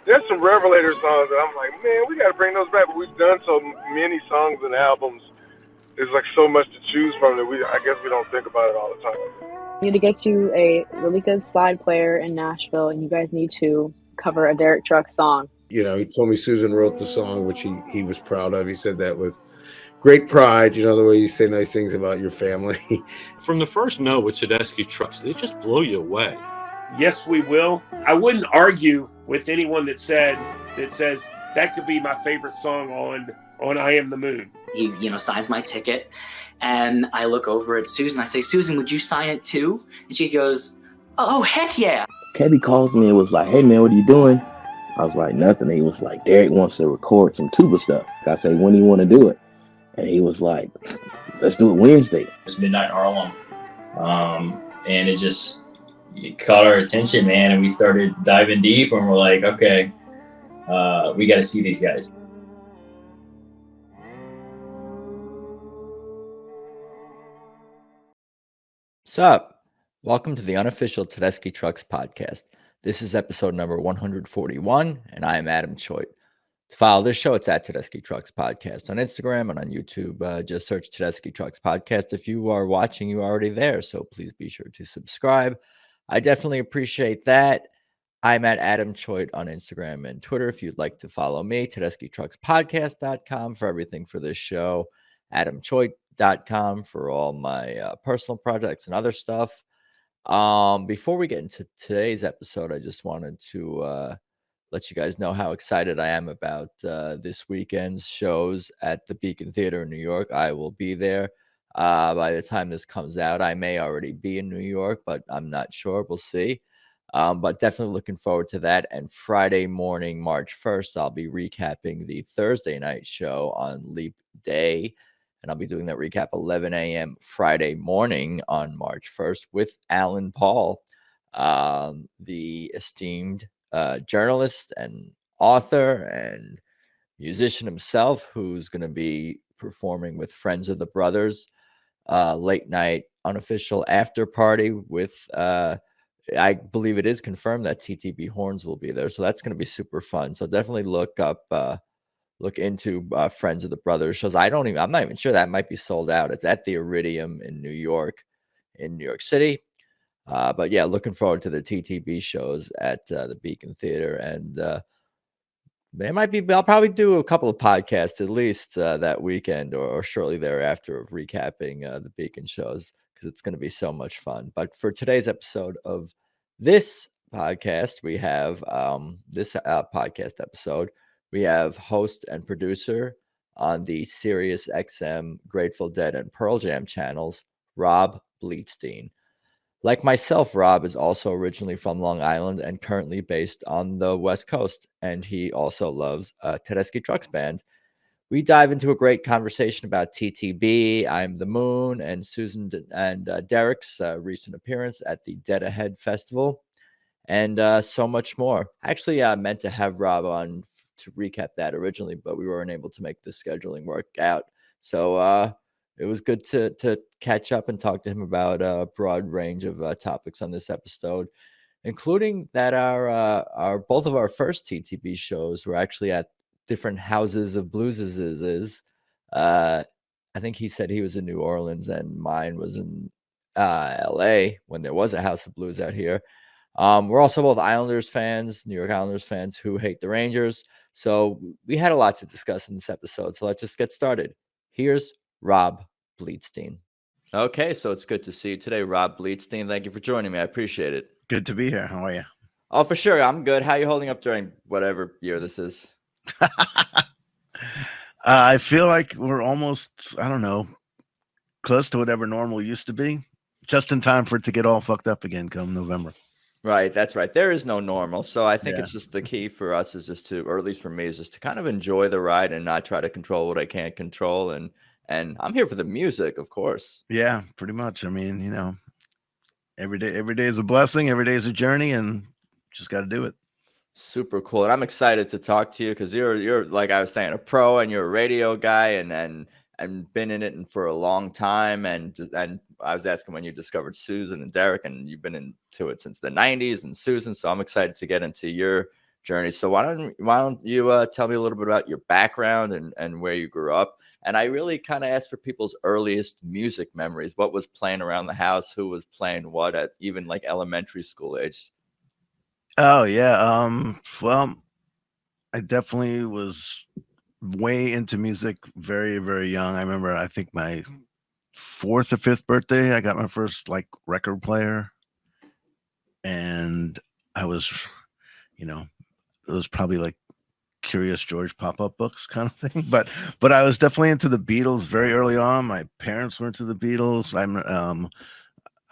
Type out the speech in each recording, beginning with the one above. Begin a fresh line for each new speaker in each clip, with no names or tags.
There's some Revelator songs that I'm like, man, we got to bring those back. But we've done so many songs and albums. There's like so much to choose from that I guess we don't think about it all the time.
You need to get you a really good slide player in Nashville, and you guys need to cover a Derek Trucks song.
You know, he told me Susan wrote the song, which he was proud of. He said that with great pride, you know, the way you say nice things about your family.
From the first note with Tedeschi Trucks, they just blow you away.
Yes, we will. I wouldn't argue with anyone that says that could be my favorite song on I Am the Moon.
He, signs my ticket, and I look over at Susan. I say, Susan, would you sign it too? And she goes, oh, heck yeah.
Kevin calls me and was like, hey, man, what are you doing? I was like, nothing. He was like, Derek wants to record some tuba stuff. I say, when do you want to do it? And he was like, let's do it Wednesday.
It was Midnight Harlem. And it caught our attention, man. And we started diving deep, and we're like, okay, we got to see these guys.
Sup? Welcome to the unofficial Tedeschi Trucks podcast. This is episode number 141, and I am Adam Choit. To follow this show, it's at Tedeschi Trucks Podcast on Instagram and on YouTube. Just search Tedeschi Trucks Podcast. If you are watching, you're already there, so please be sure to subscribe. I definitely appreciate that. I'm at Adam Choit on Instagram and Twitter. If you'd like to follow me, TedeschiTrucksPodcast.com for everything for this show, AdamChoit.com for all my personal projects and other stuff. Before we get into today's episode, I just wanted to let you guys know how excited I am about this weekend's shows at the Beacon Theater in New York. I will be there. By the time this comes out, I may already be in New York, but I'm not sure. We'll see. But definitely looking forward to that. And Friday morning, March 1st, I'll be recapping the Thursday night show on Leap Day. And I'll be doing that recap 11 a.m. Friday morning on March 1st with Alan Paul, the esteemed journalist and author and musician himself, who's going to be performing with Friends of the Brothers, late night unofficial after party with, I believe it is confirmed that TTB Horns will be there. So that's going to be super fun. So definitely look into Friends of the Brothers shows. I'm not even sure that might be sold out. It's at the Iridium in New York City. But yeah, looking forward to the TTB shows at the Beacon Theater. And I'll probably do a couple of podcasts at least that weekend or shortly thereafter of recapping the Beacon shows, because it's going to be so much fun. But for today's episode of this podcast, we have podcast episode. We have host and producer on the Sirius XM, Grateful Dead, and Pearl Jam channels, Rob Bleetstein. Like myself, Rob is also originally from Long Island and currently based on the West Coast, and he also loves Tedeschi Trucks Band. We dive into a great conversation about TTB, I'm the Moon, and Susan and Derek's recent appearance at the Dead Ahead Festival, and so much more. Actually, I meant to have Rob on to recap that originally, but we weren't able to make the scheduling work out. So it was good to catch up and talk to him about a broad range of topics on this episode, including that our both of our first TTB shows were actually at different houses of blueses. I think he said he was in New Orleans and mine was in LA when there was a House of Blues out here. We're also both Islanders fans, New York Islanders fans who hate the Rangers. So we had a lot to discuss in this episode. So let's just get started. Here's Rob Bleetstein. Okay, so it's good to see you today, Rob Bleetstein. Thank you for joining me. I appreciate it.
Good to be here. How are you?
Oh, for sure. I'm good. How are you holding up during whatever year this is?
I feel like we're almost, I don't know, close to whatever normal used to be. Just in time for it to get all fucked up again come November.
Right, that's right. There is no normal. So I think it's just the key for us is just to, or at least for me, is just to kind of enjoy the ride and not try to control what I can't control. And I'm here for the music, of course.
Yeah, pretty much. I mean, every day is a blessing. Every day is a journey, and just got to do it.
Super cool. And I'm excited to talk to you because you're like I was saying, a pro, and you're a radio guy and been in it for a long time. And I was asking when you discovered Susan and Derek, and you've been into it since the 90s and Susan. So I'm excited to get into your journey. So why don't you tell me a little bit about your background and where you grew up? And I really kind of asked for people's earliest music memories. What was playing around the house? Who was playing what at even like elementary school age?
Oh yeah. Well, I definitely was way into music very, very young. I remember, I think my 4th or 5th birthday, I got my first like record player, and I was, you know, it was probably like Curious George pop-up books kind of thing. But I was definitely into the Beatles very early on. My parents were into the Beatles. I'm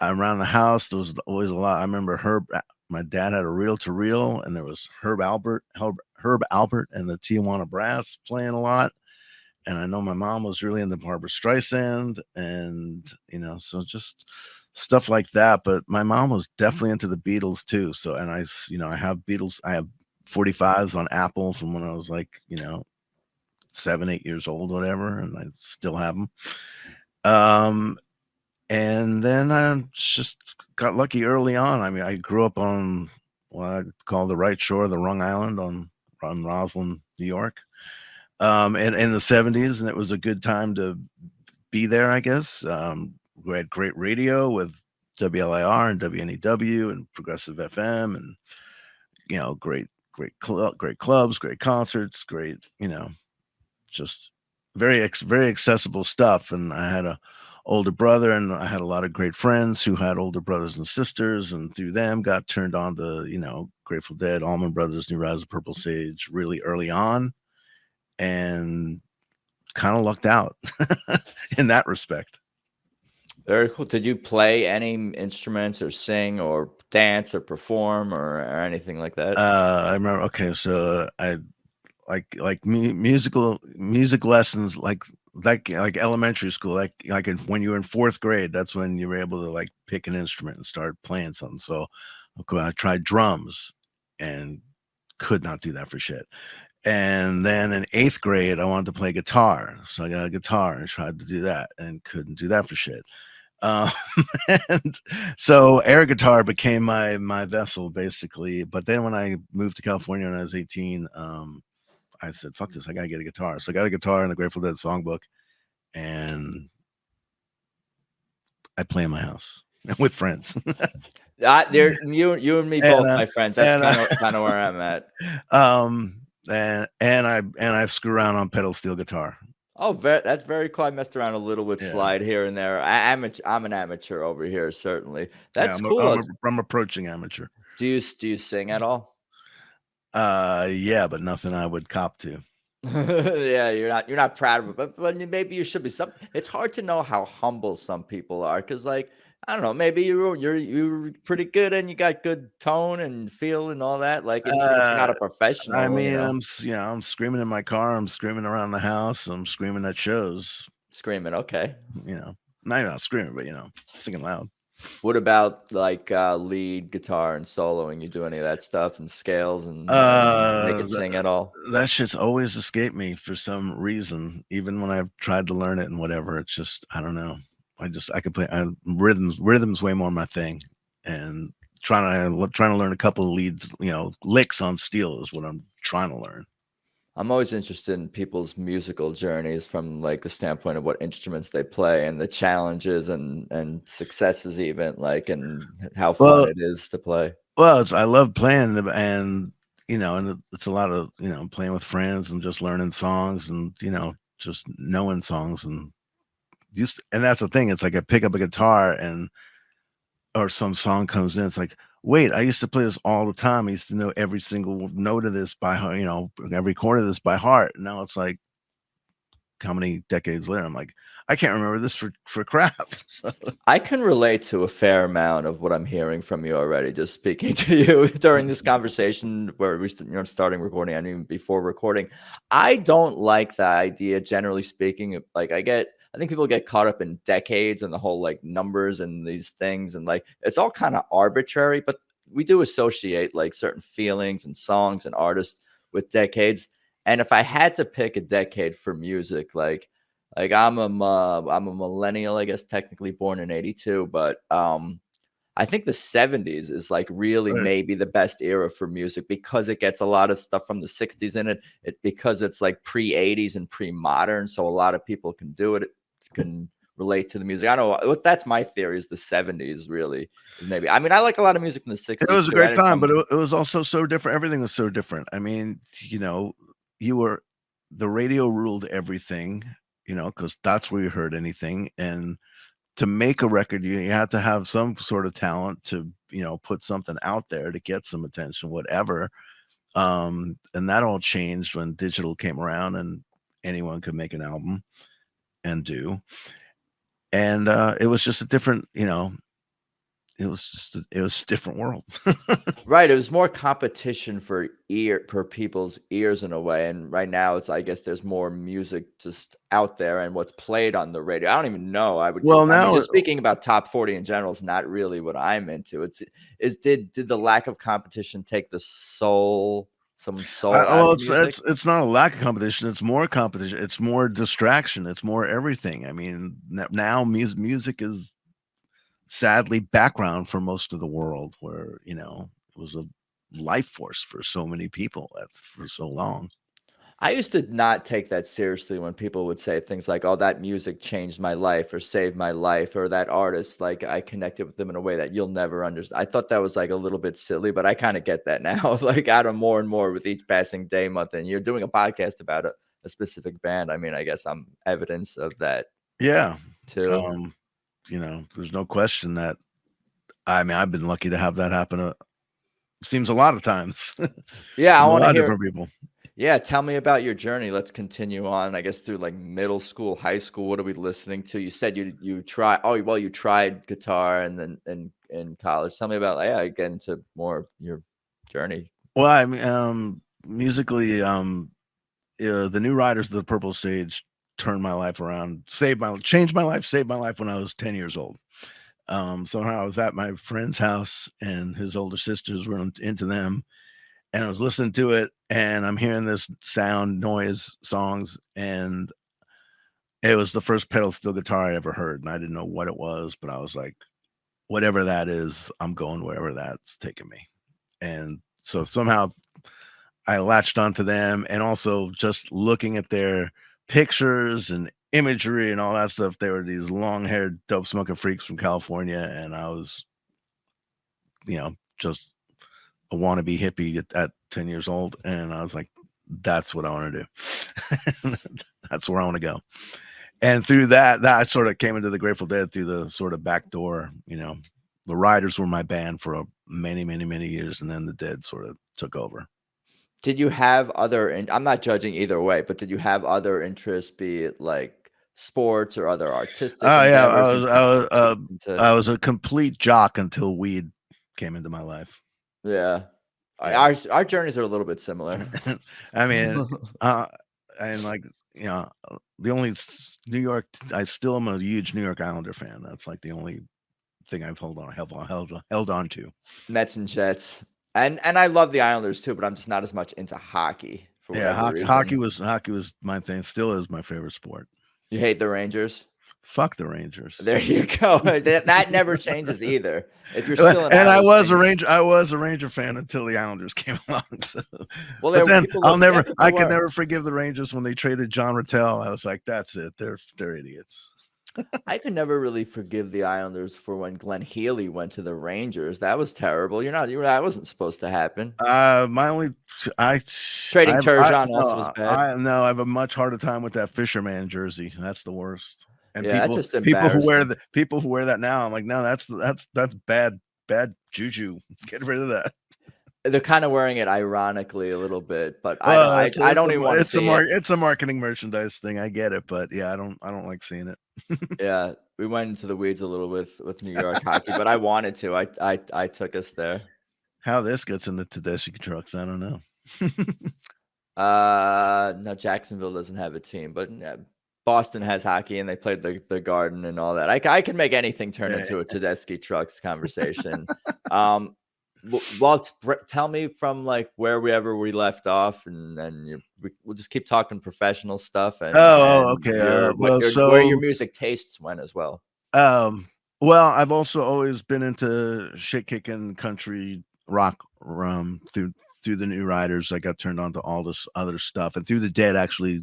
around the house. There was always a lot. I remember my dad had a reel-to-reel, and there was Herb Albert, and the Tijuana Brass playing a lot. And I know my mom was really into Barbara Streisand, and so just stuff like that. But my mom was definitely into the Beatles too. So, and I have Beatles. I have 45s on Apple from when I was like 7, 8 years old, whatever, and I still have them. And then I just got lucky early on. I mean, I grew up on what I call the right shore of the Long Island on Roslyn, New York, and in the 70s, and it was a good time to be there, I guess. We had great radio with WLIR and WNEW and Progressive FM, and great clubs, great concerts, great, just very accessible stuff. And I had a older brother, and I had a lot of great friends who had older brothers and sisters, and through them got turned on to Grateful Dead, Allman Brothers, New Rise of Purple Sage really early on, and kind of lucked out in that respect.
Very cool. Did you play any instruments or sing or dance or perform or anything like that?
I remember. Okay, so I like music lessons, like elementary school, when you were in 4th grade. That's when you were able to like pick an instrument and start playing something. So I tried drums and could not do that for shit. And then in 8th grade, I wanted to play guitar, so I got a guitar and tried to do that and couldn't do that for shit. And so air guitar became my vessel, basically. But then when I moved to California when I was 18, I said, fuck this, I gotta get a guitar. So I got a guitar in the Grateful Dead songbook, and I play in my house with friends.
You and me both, my friends. That's kind of where I'm at.
And I screw around on pedal steel guitar.
Oh, that's very cool. I messed around a little with slide here and there. I'm an amateur over here, certainly. That's cool.
I'm approaching amateur.
Do you sing at all?
Yeah, but nothing I would cop to.
Yeah, you're not proud of it, but maybe you should be. It's hard to know how humble some people are, because like, I don't know, maybe you're pretty good and you got good tone and feel and all that. Like, you're not a professional.
I mean, I'm screaming in my car. I'm screaming around the house. I'm screaming at shows.
Screaming, okay.
Not screaming, but singing loud.
What about like lead guitar and soloing? You do any of that stuff and scales and make it sing at all?
That shit's always escaped me for some reason. Even when I've tried to learn it and whatever, it's just, I don't know. I could play rhythms way more my thing, and trying to learn a couple of leads, licks on steel is what I'm trying to learn.
I'm always interested in people's musical journeys from like the standpoint of what instruments they play and the challenges and successes, even like, and how fun it is to play.
Well, I love playing, and and it's a lot of playing with friends and just learning songs and just knowing songs, and that's the thing. It's like I pick up a guitar or some song comes in. It's like, wait, I used to play this all the time. I used to know every single note of this by heart, every chord of this by heart. Now it's like, how many decades later, I'm like, I can't remember this for crap. So.
I can relate to a fair amount of what I'm hearing from you already, just speaking to you during this conversation where we starting recording and even before recording. I don't like the idea, generally speaking, like I think people get caught up in decades and the whole like numbers and these things, and like it's all kind of arbitrary, but we do associate like certain feelings and songs and artists with decades. And if I had to pick a decade for music, like I'm a millennial, I guess, technically born in 82, but I think the 70s is like really maybe the best era for music because it gets a lot of stuff from the 60s in it. Because it's like pre-80s and pre-modern, so a lot of people can do it, can relate to the music. I don't know. That's my theory is the 70s really is maybe. I mean, I like a lot of music in the 60s.
It was a
too.
great time, but it was also so different. Everything was so different. I mean, the radio ruled everything, because that's where you heard anything. And to make a record, you had to have some sort of talent to, put something out there to get some attention, whatever. And that all changed when digital came around and anyone could make an album and do. And it was just a different, it was a different world.
Right. It was more competition for people's ears in a way. And right now I guess there's more music just out there and what's played on the radio. I don't even know. Just speaking about top 40 in general is not really what I'm into. Did the lack of competition take the soul?
It's not a lack of competition. It's more competition. It's more distraction. It's more everything. I mean, now music is sadly background for most of the world, where it was a life force for so many people. That's for so long.
I used to not take that seriously when people would say things like, "Oh, that music changed my life or saved my life," or that artist, like I connected with them in a way that you'll never understand. I thought that was like a little bit silly, but I kind of get that now. Like out of more and more with each passing day, month, and you're doing a podcast about a specific band. I mean, I guess I'm evidence of that.
Yeah.
Too.
There's no question that. I mean, I've been lucky to have that happen. Seems a lot of times.
Yeah, I want to hear
different people.
Yeah, tell me about your journey. Let's continue on. I guess through like middle school, high school. What are we listening to? You said you tried. Oh, well, you tried guitar and then in college. Tell me about get into more your journey.
Well, I mean, musically, the New Riders of the Purple Sage turned my life around, changed my life, saved my life when I was 10 years old. Somehow I was at my friend's house and his older sisters were into them. And I was listening to it and I'm hearing this noise songs. And it was the first pedal steel guitar I ever heard. And I didn't know what it was, but I was like, whatever that is, I'm going wherever that's taking me. And so somehow I latched onto them, and also just looking at their pictures and imagery and all that stuff. They were these long-haired dope smoking freaks from California. And I was, just a wannabe hippie at 10 years old. And I was like, that's what I want to do. That's where I want to go. And through that I sort of came into the Grateful Dead through the sort of back door. The Riders were my band for many, many, many years. And then the Dead sort of took over.
Did you have I'm not judging either way, but did you have other interests, be it like sports or other artistic?
Oh yeah. I was a complete jock until weed came into my life.
Yeah. Our journeys are a little bit similar.
I mean, and like, the only New York, I still am a huge New York Islander fan. That's like the only thing I've held on to.
Mets and Jets. And I love the Islanders too, but I'm just not as much into hockey.
Hockey was my thing. Still is my favorite sport.
You hate the Rangers?
Fuck the Rangers.
There you go. That never changes either. If you're still
I was a Ranger fan until the Islanders came along. So. Well, but then I could never forgive the Rangers when they traded John Rattel. I was like, that's it. They're idiots.
I could never really forgive the Islanders for when Glenn Healy went to the Rangers. That was terrible. That wasn't supposed to happen.
Trading
Turgeon also was bad.
I have a much harder time with that Fisherman jersey. That's the worst. And
that's just embarrassing.
People who wear that now, I'm like, no, that's bad juju. Get rid of that.
They're kind of wearing it ironically a little bit, but I don't even want to see it.
It's a marketing merchandise thing. I get it, but yeah, I don't like seeing it.
Yeah, we went into the weeds a little with New York hockey, but I wanted to. I took us there.
How this gets into Tedeschi Trucks, I don't know.
No, Jacksonville doesn't have a team, but Boston has hockey, and they played the Garden and all that. I can make anything turn into a Tedeschi Trucks conversation. Well, tell me from like wherever we left off, and then we'll just keep talking professional stuff. And
okay.
where your music tastes went as well.
Well, Well, I've also always been into shit kicking country rock through the New Riders. I got turned on to all this other stuff, and through the Dead, actually,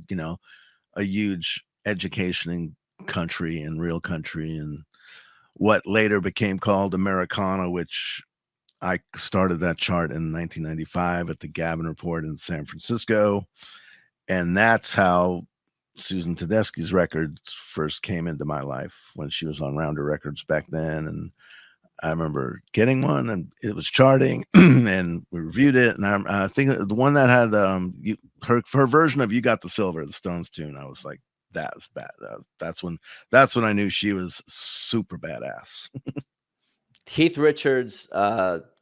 a huge education in country and real country and what later became called Americana, which I started that chart in 1995 at the Gavin Report in San Francisco. And that's how Susan Tedeschi's records first came into my life, when she was on Rounder Records back then. And I remember getting one, and it was charting, and we reviewed it. And I think the one that had her version of "You Got the Silver," the Stones tune, I was like, that's bad. That's when I knew she was super badass.
Keith Richards,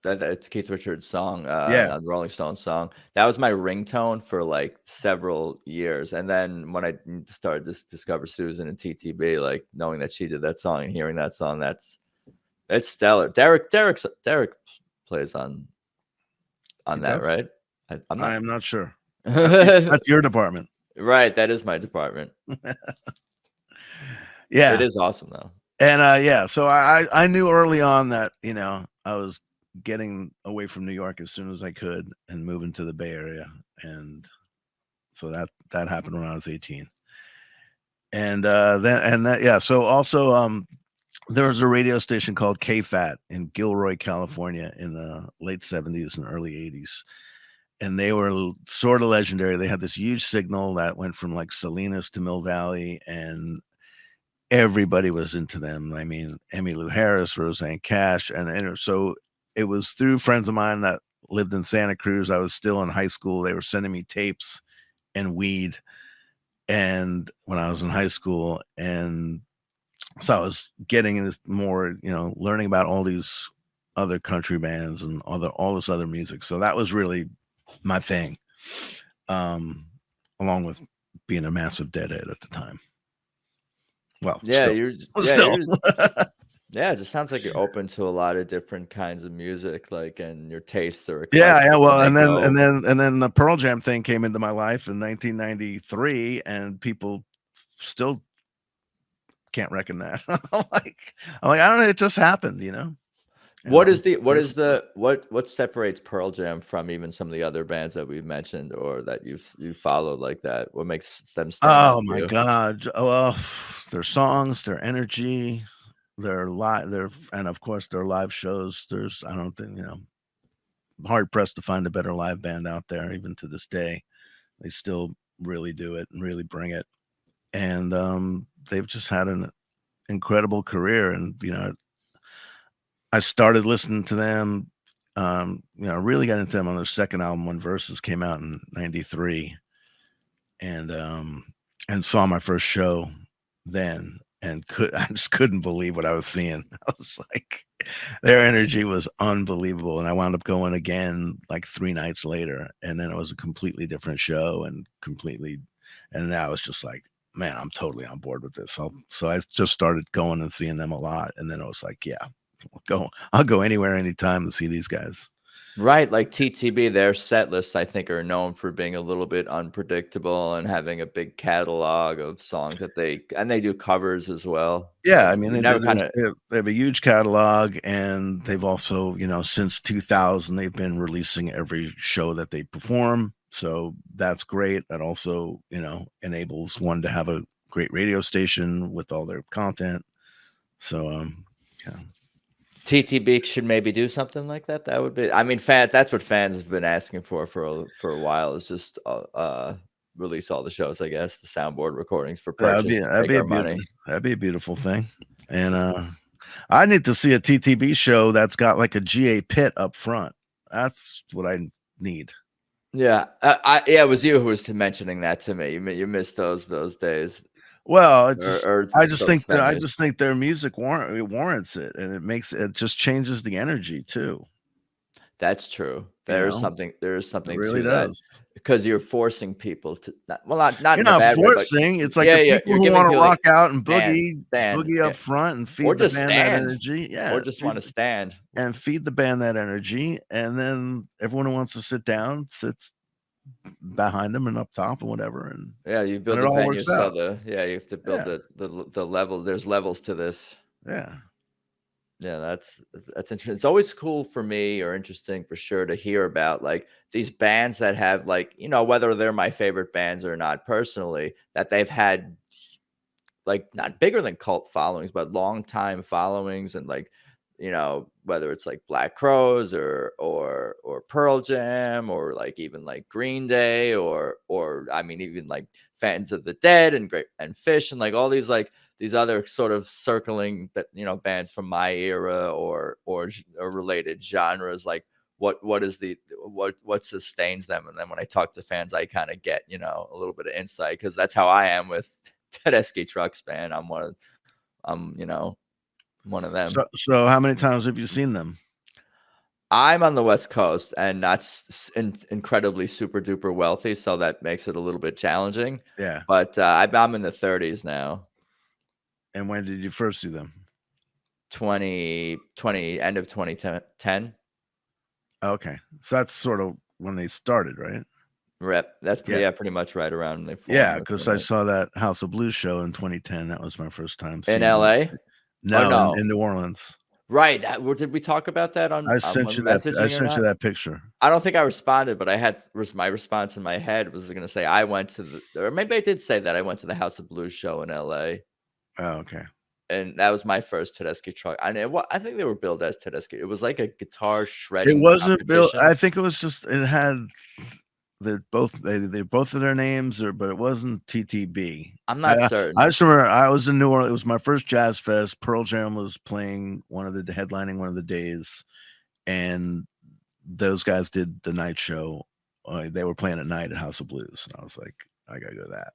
that's Keith Richards' song,
Yeah.
the Rolling Stones song. That was my ringtone for like several years. And then when I started to discover Susan and TTB, like knowing that she did that song and hearing that song, it's stellar. Derek plays on
He
that,
does?
right?
I am not sure. That's your department.
Right, that is my department.
Yeah.
It is awesome though.
And yeah, so I knew early on that, I was getting away from New York as soon as I could and moving to the Bay Area. And so that happened when I was 18. And so also there was a radio station called KFAT in Gilroy, California in the late 70s and early 80s. And they were sort of legendary. They had this huge signal that went from like Salinas to Mill Valley, and everybody was into them. I mean, Emmylou Harris, Roseanne Cash, and so it was through friends of mine that lived in Santa Cruz. I was still in high school. They were sending me tapes and weed, and when I was in high school, and so I was getting into more, learning about all these other country bands and all this other music. So that was really my thing, along with being a massive Deadhead at the time. Well,
yeah,
still.
Yeah, it just sounds like you're open to a lot of different kinds of music, like, and your tastes are
Yeah. Well,
and
then the Pearl Jam thing came into my life in 1993, and people still can't reckon that. I'm like, I don't know, it just happened,
What separates Pearl Jam from even some of the other bands that we've mentioned or that you followed like that? What makes them stand out?
Oh my God! Well, their songs, their energy, and of course their live shows. I don't think, hard pressed to find a better live band out there, even to this day. They still really do it and really bring it, and they've just had an incredible career. And I started listening to them. Really got into them on their second album when Versus came out in '93, and saw my first show then, and I just couldn't believe what I was seeing. I was like, their energy was unbelievable, and I wound up going again like 3 nights later, and then it was a completely different show and now I was just like, man, I'm totally on board with this. So I just started going and seeing them a lot, and then I was like, yeah, I'll go anywhere, anytime to see these guys.
Right, like TTB, their set lists, I think, are known for being a little bit unpredictable and having a big catalog of songs that they do covers as well.
Yeah, I mean, they have a huge catalog, and they've also, since 2000, they've been releasing every show that they perform. So that's great. That also, enables one to have a great radio station with all their content. So, yeah.
TTB should maybe do something like that. That would be, I mean, that's what fans have been asking for a while, is just release all the shows, I guess, the soundboard recordings for purchase.
That'd be a beautiful thing. And I need to see a TTB show that's got like a GA pit up front. That's what I need.
Yeah. It was you who was mentioning that to me. You missed those days.
Well, I just think their music warrants it, and it just changes the energy too.
That's true. There is something
really
to
does.
that, because you're forcing people to not
you're not forcing. It's like the people who want to rock out and boogie up front and feed the band that energy. Yeah,
or just want to stand
and feed the band that energy, and then everyone who wants to sit down sits behind them and up top and whatever. And
you build the venue, so you have to build the level. There's levels to this.
Yeah.
Yeah, that's interesting. It's always cool for me, or interesting for sure, to hear about like these bands that have, like, you know, whether they're my favorite bands or not personally, that they've had like not bigger than cult followings, but long time followings, and like, you know, whether it's like Black Crowes or Pearl Jam, or like even like Green Day, or I mean even like Fans of the Dead and Great and Fish, and like all these like these other sort of circling, but you know, bands from my era or related genres, like what is the what sustains them. And then when I talk to fans, I kind of get, you know, a little bit of insight, because that's how I am with Tedeschi Trucks Band. I'm you know, one of them.
So how many times have you seen them?
I'm on the West Coast, and that's incredibly super duper wealthy, so that makes it a little bit challenging.
Yeah.
But I'm in the 30s now.
And when did you first see them?
2020, end of 2010.
Okay, so that's sort of when they started, right?
That's pretty much right around when they formed.
Yeah, because I saw that House of Blues show in 2010. That was my first time seeing
in LA.
No, in New Orleans.
Right. Did we talk about that on?
I sent you that. I sent you that picture.
I don't think I responded, but I had my response in my head was going to say I went to or maybe I did say that I went to the House of Blues show in LA.
Oh, okay.
And that was my first Tedeschi truck. I think they were billed as Tedeschi. It was like a guitar shredding.
It wasn't built. I think it was just it had. They're both of their names, but it wasn't TTB.
I'm not certain.
I just remember I was in New Orleans. It was my first jazz fest. Pearl Jam was playing headlining one of the days, and those guys did the night show. They were playing at night at House of Blues, and I was like, I gotta go to that.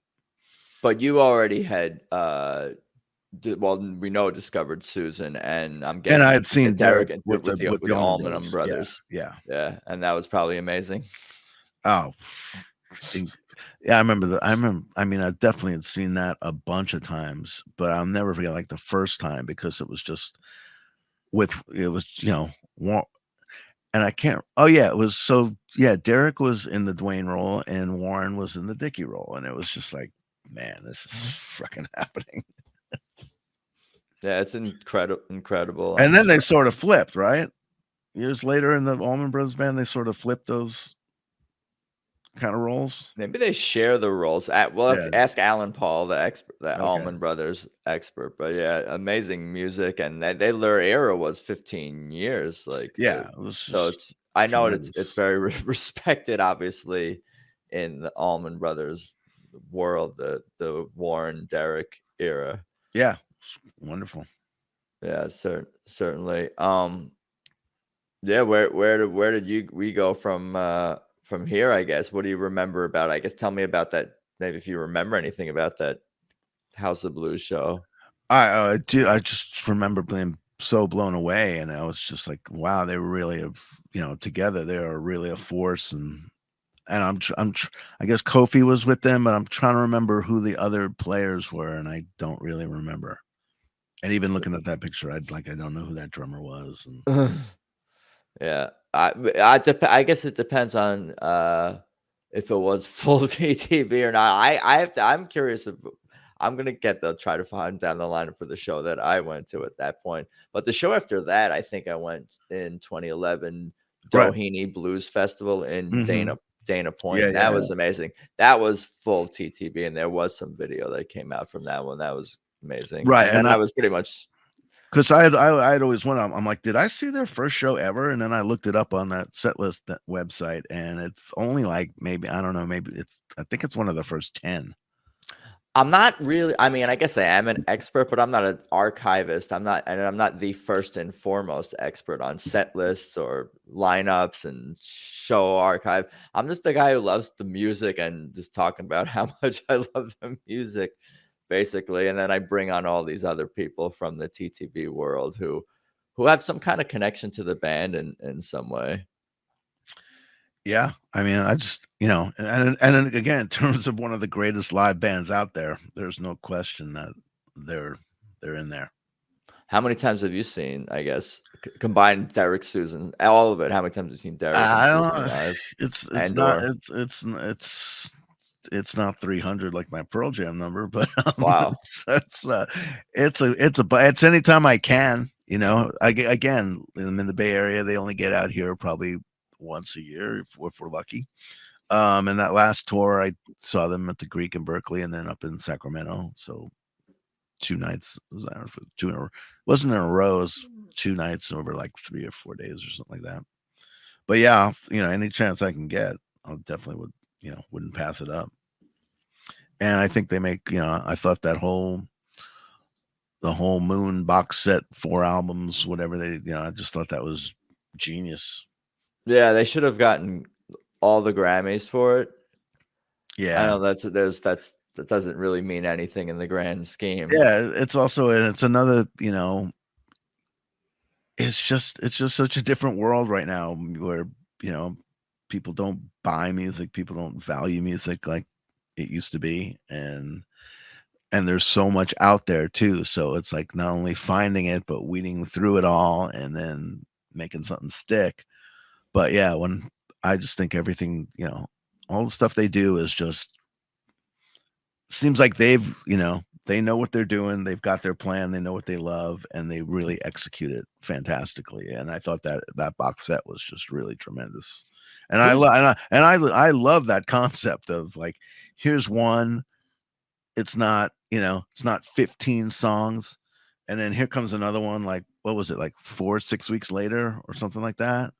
But you already had, we know discovered Susan, and I'm guessing,
and I had seen Derek
with the Allman Brothers.
Yeah,
and that was probably amazing.
Oh, yeah, I remember that. I mean, I definitely had seen that a bunch of times, but I'll never forget like the first time, because it was just you know, and I can't. Oh yeah, it was so. Yeah, Derek was in the Dwayne role, and Warren was in the Dickie role, and it was just like, man, this is fucking happening.
Yeah, it's incredible.
And then they sort of flipped, right? Years later in the Allman Brothers Band, they sort of flipped those kind of roles.
Maybe they share the roles. We'll have to ask Alan Paul, the expert, the Allman Brothers expert. But yeah, amazing music, and their era was 15 years. Like,
yeah,
so I know it's very respected, obviously, in the Allman Brothers world, the Warren Derek era.
Yeah, wonderful.
Yeah, certainly. Yeah, where did we go from here, I guess? What do you remember about? I guess tell me about that. Maybe if you remember anything about that House of Blues show.
I do. I just remember being so blown away, and I was just like, wow, they really have, you know, together. They are really a force, and I guess Kofi was with them, but I'm trying to remember who the other players were, and I don't really remember. And even looking at that picture, I don't know who that drummer was. And
yeah. I guess it depends on if it was full TTB or not. I'm curious if I'm gonna try to find down the line for the show that I went to at that point. But the show after that, I think I went in 2011 Doheny Blues Festival in Dana Point.
Yeah,
that was amazing. That was full TTB, and there was some video that came out from that one. That was amazing.
Right,
and I was pretty much.
Because I'd always wondered, I'm like, did I see their first show ever? And then I looked it up on that setlist website, and it's only like maybe, I don't know, I think it's one of the first 10.
I'm not really, I mean, I guess I am an expert, but I'm not an archivist. I'm not the first and foremost expert on set lists or lineups and show archive. I'm just the guy who loves the music and just talking about how much I love the music, basically. And then I bring on all these other people from the TTB world who have some kind of connection to the band in some way.
Yeah, I mean, I just, you know, and again, in terms of one of the greatest live bands out there, there's no question that they're in there.
How many times have you seen, I guess, combined Derek, Susan, all of it? How many times have you seen Derek?
It's not 300 like my Pearl Jam number, but
wow,
it's anytime I can. You know, again, in the Bay Area, they only get out here probably once a year if we're lucky. And that last tour, I saw them at the Greek in Berkeley, and then up in Sacramento. So 2 nights was there for wasn't in a row. It was 2 nights over like 3 or 4 days or something like that. But yeah, you know, any chance I can get, I definitely would, you know, wouldn't pass it up. And I think they make, you know, I thought the whole Moon box set, 4 albums, whatever they, you know, I just thought that was genius.
Yeah, they should have gotten all the Grammys for it.
Yeah,
I know that doesn't really mean anything in the grand scheme.
Yeah, it's another, you know, it's just such a different world right now where, you know, people don't buy music, people don't value music like it used to be, and there's so much out there too. So it's like not only finding it, but weeding through it all and then making something stick. But yeah, when I just think everything, you know, all the stuff they do is just seems like they've, you know, they know what they're doing, they've got their plan, they know what they love, and they really execute it fantastically. And I thought that box set was just really tremendous. And I love that concept of like, here's one, it's not, you know, it's not 15 songs, and then here comes another one, like what was it, like 4-6 weeks later or something like that.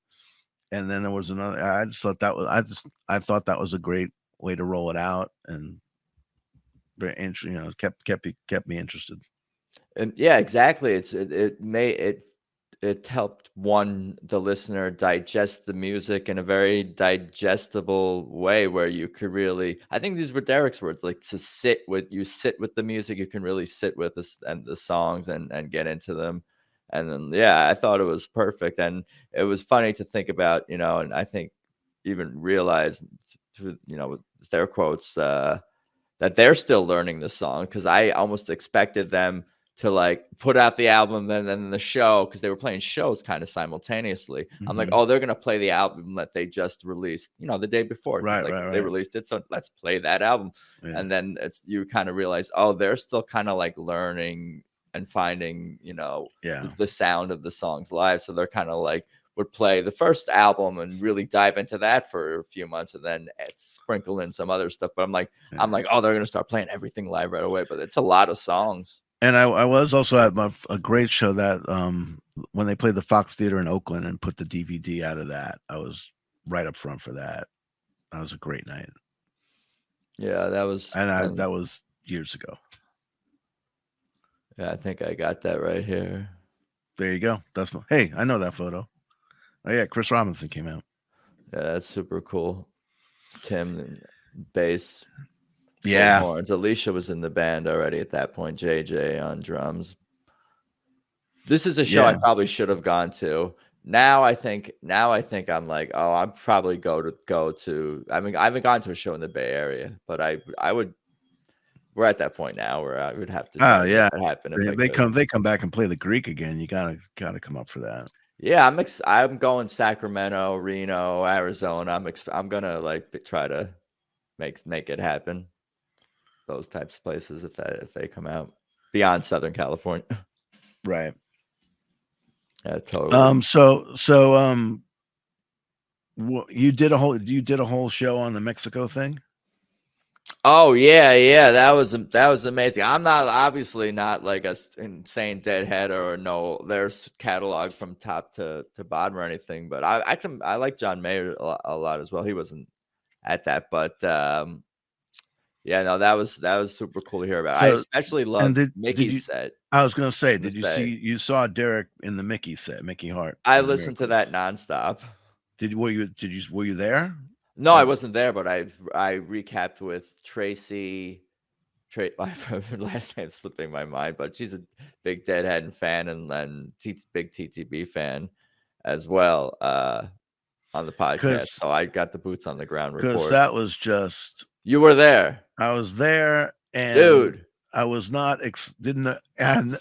And then there was another. I thought that was a great way to roll it out, and very interesting. You know, kept me interested.
And yeah, exactly. It helped the listener digest the music in a very digestible way where you could really, I think these were Derek's words, like to sit with the music, you can really sit with this and the songs and get into them. And then, yeah, I thought it was perfect. And it was funny to think about, you know, and I think even realize through, you know, with their quotes, that they're still learning the song, because I almost expected them to like put out the album and then the show, because they were playing shows kind of simultaneously. I'm like, oh, they're gonna play the album that they just released, you know, the day before.
Right,
like
right.
They released it, so let's play that album.
Yeah.
And then you kind of realize, oh, they're still kind of like learning and finding, you know, the sound of the songs live. So they're kind of like would play the first album and really dive into that for a few months, and then sprinkle in some other stuff. But I'm like, oh, they're gonna start playing everything live right away. But it's a lot of songs.
And I was also at a great show that when they played the Fox Theater in Oakland and put the DVD out of that, I was right up front for that. That was a great night.
Yeah, that was,
and that was years ago.
Yeah, I think I got that right here.
There you go. Hey, I know that photo. Oh yeah, Chris Robinson came out.
Yeah, that's super cool. Tim and bass.
Yeah.
Horns. Alicia was in the band already at that point. JJ on drums. This is a show I probably should have gone to. Now I think I'm like, oh, I'd probably go to. I mean, I haven't gone to a show in the Bay Area, but I would. We're at that point now where I would have to.
Oh yeah,
that happen.
They come back and play the Greek again. You gotta come up for that.
Yeah, I'm going Sacramento, Reno, Arizona. I'm gonna like try to make it happen. Those types of places if they come out beyond Southern California.
Right.
Yeah, totally.
You did a whole show on the Mexico thing?
Oh yeah, that was amazing. I'm not obviously not like a insane deadheader or know their catalog from top to bottom or anything, but I like John Mayer a lot as well. He wasn't at that, but yeah, no, that was super cool to hear about. I especially loved Mickey's set.
I was gonna say, you saw Derek in the Mickey set, Mickey Hart?
I listened to that nonstop.
Were you there?
No, I wasn't there, but I recapped with Tracy. Her last name's slipping my mind, but she's a big Deadhead fan and big TTB fan as well on the podcast. So I got the boots on the ground report.
Because that was just.
You were there.
I was there, and
dude,
I was not and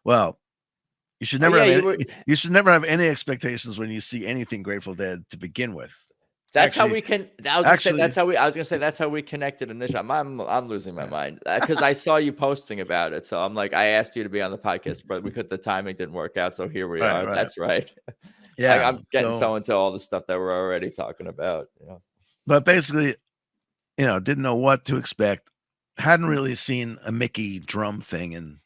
well, you should never you should never have any expectations when you see anything Grateful Dead to begin with.
That's how
Actually-
we can. I was
actually-
gonna say that's how we. I was gonna say that's how we connected initially. I'm losing my mind because I saw you posting about it. So I'm like, I asked you to be on the podcast, but the timing didn't work out. So here we are.
Right.
That's right.
Yeah,
I'm getting so into all the stuff that we're already talking about. Yeah.
But basically, didn't know what to expect. Hadn't really seen a Mickey drum thing in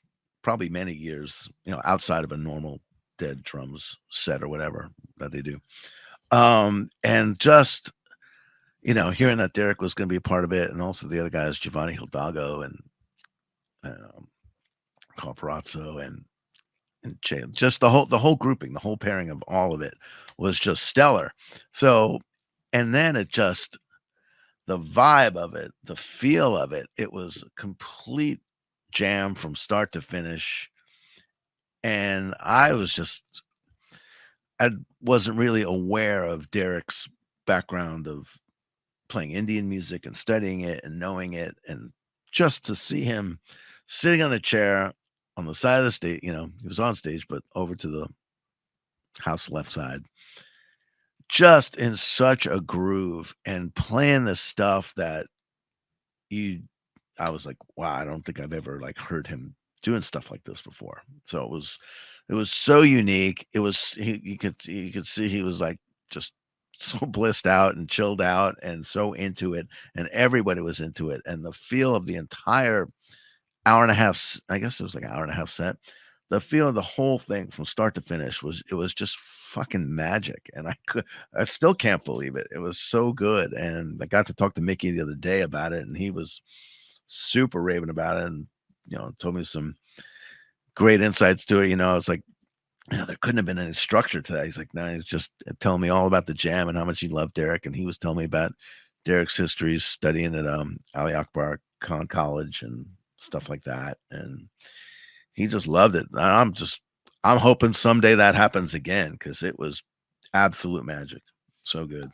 probably many years, outside of a normal dead drums set or whatever that they do. And just, hearing that Derek was going to be a part of it, and also the other guys, Giovanni Hidalgo and Carl Perazzo and Jay, just the whole grouping, the whole pairing of all of it was just stellar. So, and then it just, the vibe of it, the feel of it, it was a complete jam from start to finish. And I wasn't really aware of Derek's background of playing Indian music and studying it and knowing it. And just to see him sitting on the chair on the side of the stage, he was on stage, but over to the house left side, just in such a groove and playing the stuff that I was like, wow, I don't think I've ever heard him doing stuff like this before. So it was so unique. It was, you could see he was just so blissed out and chilled out and so into it, and everybody was into it. And the feel of the entire hour and a half, I guess it was an hour and a half set. The feel of the whole thing from start to finish was just fucking magic. And I still can't believe it. It was so good. And I got to talk to Mickey the other day about it, and he was super raving about it, and told me some great insights to it. It's like, there couldn't have been any structure to that. He's like, no, he's just telling me all about the jam and how much he loved Derek. And he was telling me about Derek's history studying at Ali Akbar Khan College and stuff like that. And he just loved it. I'm hoping someday that happens again, because it was absolute magic. So good.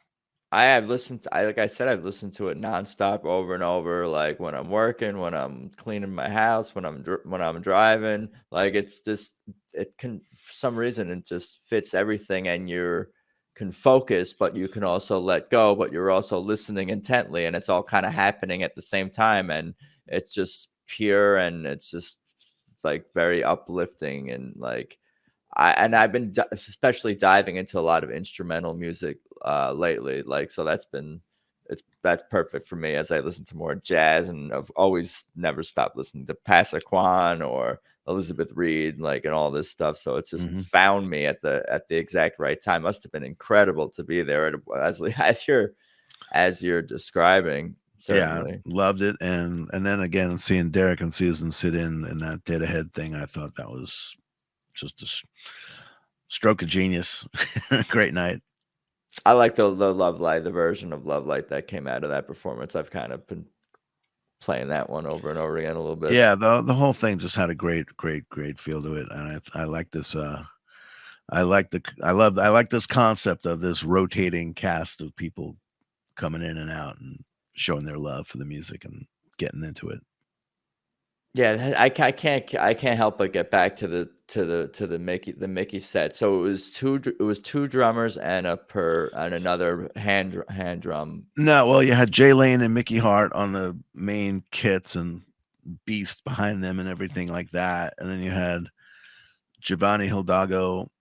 I've listened to it nonstop over and over, like when I'm working, when I'm cleaning my house, when I'm driving. It's just, it can, for some reason, it just fits everything, and you can focus, but you can also let go, but you're also listening intently, and it's all kind of happening at the same time, and it's just pure, and it's just very uplifting, and I've been especially diving into a lot of instrumental music lately. So that's perfect for me as I listen to more jazz, and I've always never stopped listening to Passaquan or Elizabeth Reed, and all this stuff. So it's just found me at the exact right time. Must have been incredible to be there as you're describing. Certainly.
Yeah, loved it. And then again, seeing Derek and Susan sit in that dead ahead thing, I thought that was just a stroke of genius. Great night.
I like the Love Light, the version of Love Light that came out of that performance. I've kind of been playing that one over and over again a little bit.
Yeah, the whole thing just had a great feel to it. And I like this I like this concept of this rotating cast of people coming in and out and showing their love for the music and getting into it.
Yeah, I can't help but get back to the Mickey set. So it was two drummers and another hand drum.
No, well, you had Jay Lane and Mickey Hart on the main kits and Beast behind them and everything like that, and then you had Giovanni Hidalgo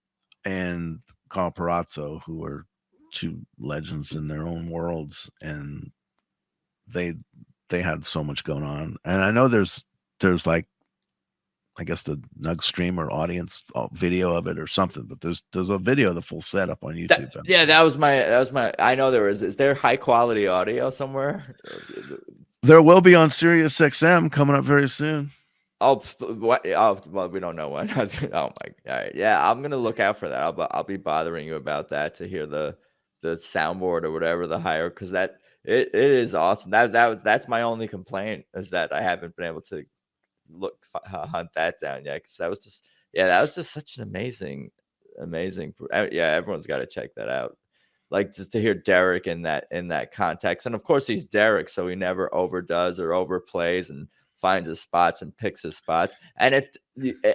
and Carl Perazzo, who were two legends in their own worlds, and they had so much going on. And I know there's I guess the Nug stream or audience video of it or something, but there's a video of the full setup on YouTube.
That was my I know there is. Is there high quality audio somewhere?
There will be on Sirius XM coming up very soon.
Oh, well, we don't know when. Oh my God. Yeah, I'm gonna look out for that. I'll be bothering you about that to hear the soundboard or whatever the higher, because that it is awesome. That's my only complaint, is that I haven't been able to hunt that down yet, because that was just such an amazing. Yeah, everyone's got to check that out. Just to hear Derek in that context, and of course he's Derek, so he never overdoes or overplays, and finds his spots and picks his spots. And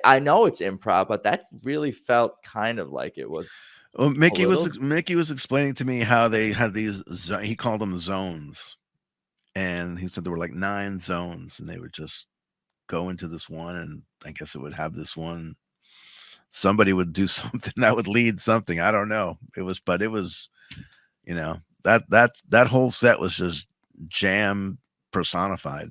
I know it's improv, but that really felt kind of like it was.
Well,
little?
Mickey was explaining to me how they had these. He called them zones, and he said there were like 9 zones, and they would just go into this one, and I guess it would have this one. Somebody would do something that would lead something. I don't know. But it was, that whole set was just jam personified.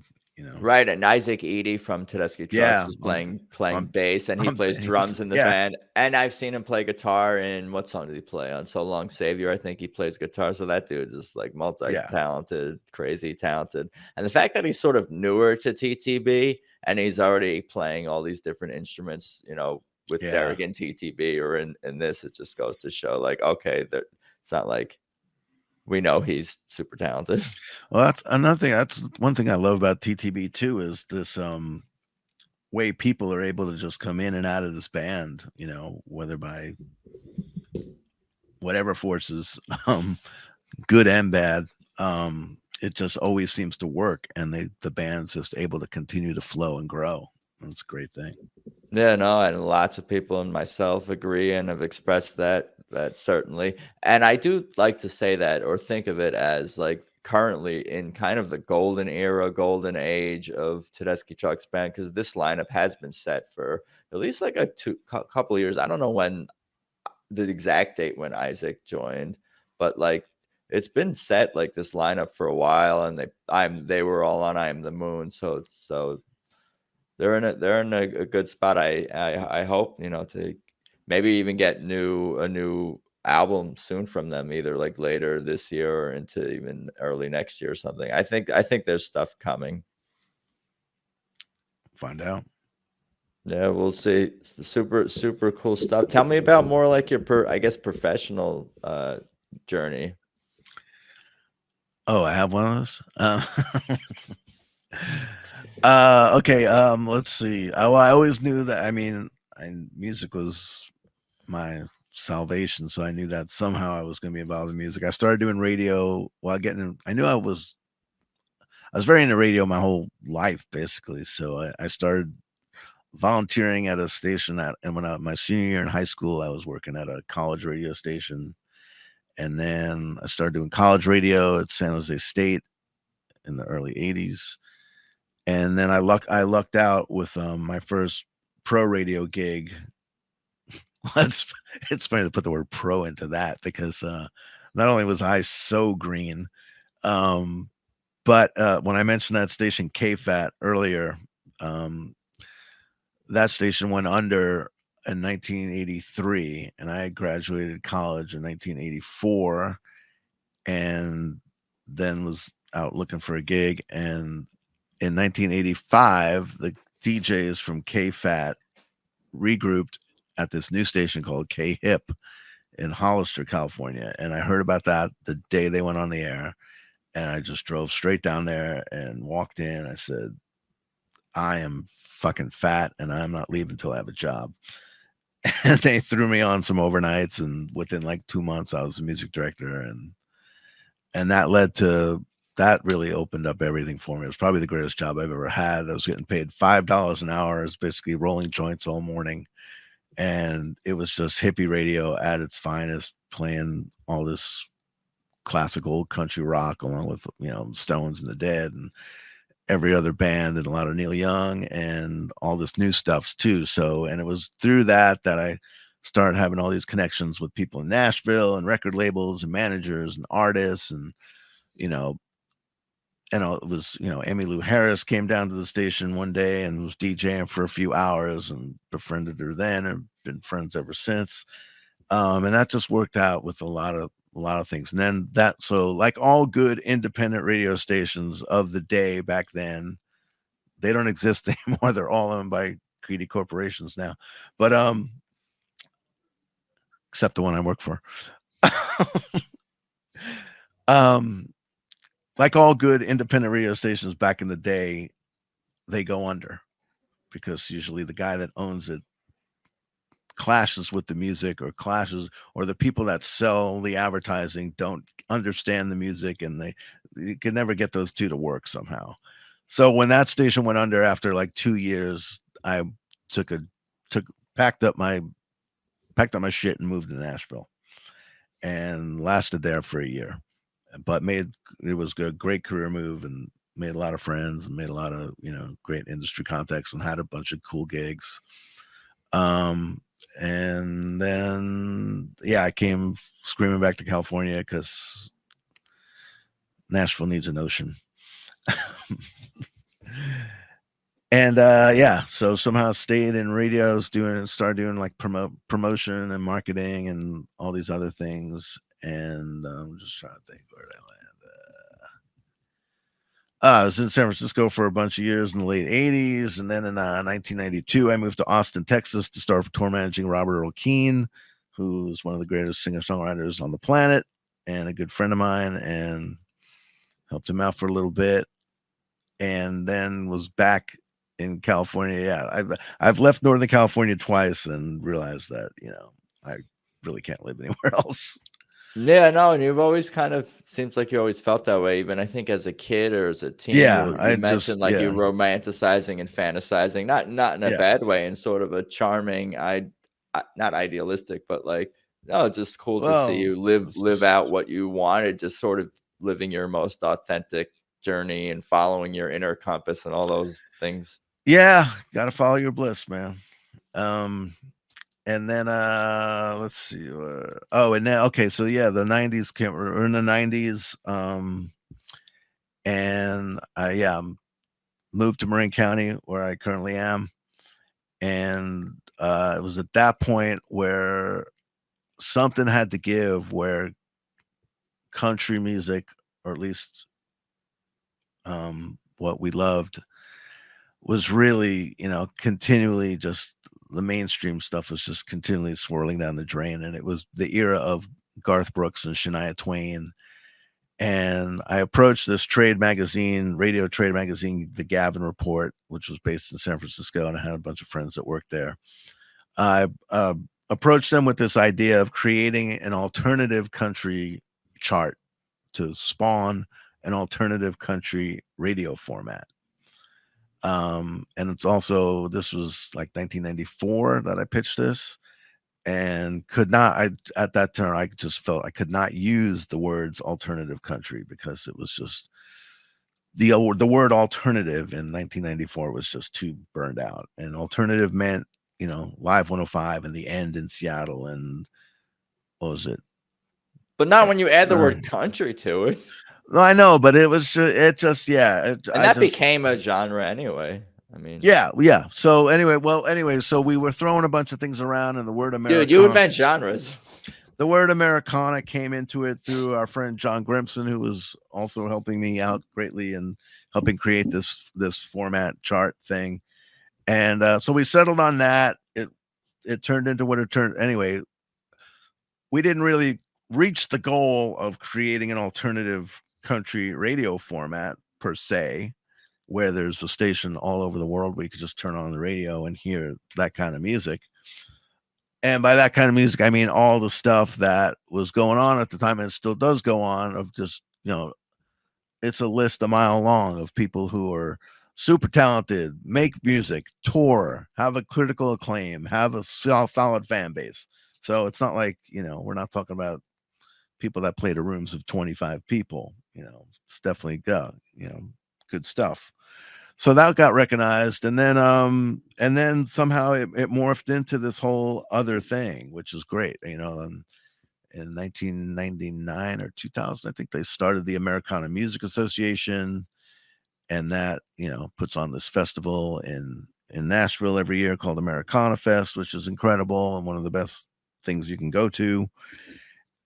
Right, and Isaac Eady from Tedeschi Trucks
Yeah,
was playing
on
bass, and he plays drums in the
yeah.
band. And I've seen him play guitar in what song did he play on? So Long Savior, I think he plays guitar. So that dude is like multi-talented, crazy talented. And the fact that he's sort of newer to TTB and he's already playing all these different instruments, with Derek and TTB or in this, it just goes to show like, okay, that it's not like we know he's super talented.
Well, that's another thing. That's one thing I love about TTB too, is this way people are able to just come in and out of this band, whether by whatever forces, good and bad. It just always seems to work, and the band's just able to continue to flow and grow. That's a great thing.
Yeah, no, and lots of people and myself agree and have expressed that certainly. And I do like to say that or think of it as like currently in kind of the golden era, golden age of Tedeschi Trucks Band, because this lineup has been set for at least like a couple of years. I don't know when the exact date when Isaac joined, but like it's been set like this lineup for a while, and they were all on I Am the Moon, so they're in a good spot. I hope, to maybe even get a new album soon from them, either like later this year or into even early next year or something. I think there's stuff coming.
Find out.
Yeah, we'll see. Super, super cool stuff. Tell me about more like your professional journey.
Oh, I have one of those. Okay. Let's see. I always knew that. I mean, music was my salvation, so I knew that somehow I was going to be involved in music. I started doing radio while I knew I was very into radio my whole life, basically. So I started volunteering at a station and when my senior year in high school, I was working at a college radio station, and then I started doing college radio at San Jose State in the early '80s. And then I lucked out with my first pro radio gig. It's funny to put the word pro into that, because not only was I so green, but when I mentioned that station KFAT earlier, that station went under in 1983, and I graduated college in 1984, and then was out looking for a gig. And in 1985, the DJs from KFAT regrouped at this new station called K-Hip in Hollister, California. And I heard about that the day they went on the air. And I just drove straight down there and walked in. I said, I am fucking fat and I'm not leaving until I have a job. And they threw me on some overnights. And within like 2 months, I was a music director. And that really opened up everything for me. It was probably the greatest job I've ever had. I was getting paid $5 an hour. I was basically rolling joints all morning. And it was just hippie radio at its finest, playing all this classical country rock along with, Stones and the Dead and every other band, and a lot of Neil Young and all this new stuff too. So, and it was through that I started having all these connections with people in Nashville and record labels and managers and artists. And, it was, Emmylou Harris came down to the station one day and was DJing for a few hours, and befriended her then and been friends ever since. And that just worked out with a lot of things. And then so like all good independent radio stations of the day back then, they don't exist anymore. They're all owned by greedy corporations now, but except the one I work for. Like all good independent radio stations back in the day, they go under, because usually the guy that owns it clashes with the music, or the people that sell the advertising don't understand the music, and you can never get those two to work somehow. So when that station went under after like 2 years, I packed up my shit and moved to Nashville. and lasted there for a year, but it was a great career move and made a lot of friends and made a lot of great industry contacts and had a bunch of cool gigs. And then I came screaming back to California because Nashville needs an ocean. And so somehow stayed in radios, started doing like promotion and marketing and all these other things. And I'm just trying to think, where did I land? I was in San Francisco for a bunch of years in the late 80s. And then in 1992, I moved to Austin, Texas to start tour managing Robert Earl Keen, who's one of the greatest singer-songwriters on the planet and a good friend of mine, and helped him out for a little bit. And then was back in California. I've left Northern California twice and realized that, I really can't live anywhere else.
Yeah, no, and you've always kind of seems like you always felt that way, even I think as a kid or as a teen. You mentioned like you romanticizing and fantasizing, not in a bad way, in sort of a charming, not idealistic, but like, no, it's just cool to see you live out what you wanted, just sort of living your most authentic journey and following your inner compass and all those things.
Yeah, gotta follow your bliss, man. And then let's see. And then so the 90s we're in the 90s. And I moved to Marin County where I currently am. And it was at that point where something had to give, where country music, or at least what we loved, was really, continually just the mainstream stuff was just continually swirling down the drain. And it was the era of Garth Brooks and Shania Twain. And I approached this radio trade magazine, The Gavin Report, which was based in San Francisco. And I had a bunch of friends that worked there. I approached them with this idea of creating an alternative country chart to spawn an alternative country radio format. And it's also, this was like 1994 that I pitched this, and at that time, I just felt I could not use the words alternative country because it was just the word alternative in 1994 was just too burned out. And alternative meant, Live 105 and The End in Seattle. And what was it?
But not when you add the word country to it.
No, I know, but it just
became a genre anyway. I mean,
yeah. So anyway, so we were throwing a bunch of things around, and the word Americana.
Dude, you invent genres.
The word Americana came into it through our friend John Grimson, who was also helping me out greatly and helping create this format chart thing. And so we settled on that. It turned into what it turned. Anyway, we didn't really reach the goal of creating an alternative country radio format per se, where there's a station all over the world where you could just turn on the radio and hear that kind of music. And by that kind of music, I mean all the stuff that was going on at the time, and it still does go on, of just, it's a list a mile long of people who are super talented, make music, tour, have a critical acclaim, have a solid fan base. So it's not like, we're not talking about people that play to rooms of 25 people. It's definitely good stuff. So that got recognized, and then somehow it morphed into this whole other thing, which is great. In 1999 or 2000, I think they started the Americana Music Association, and that puts on this festival in Nashville every year called Americana Fest, which is incredible and one of the best things you can go to.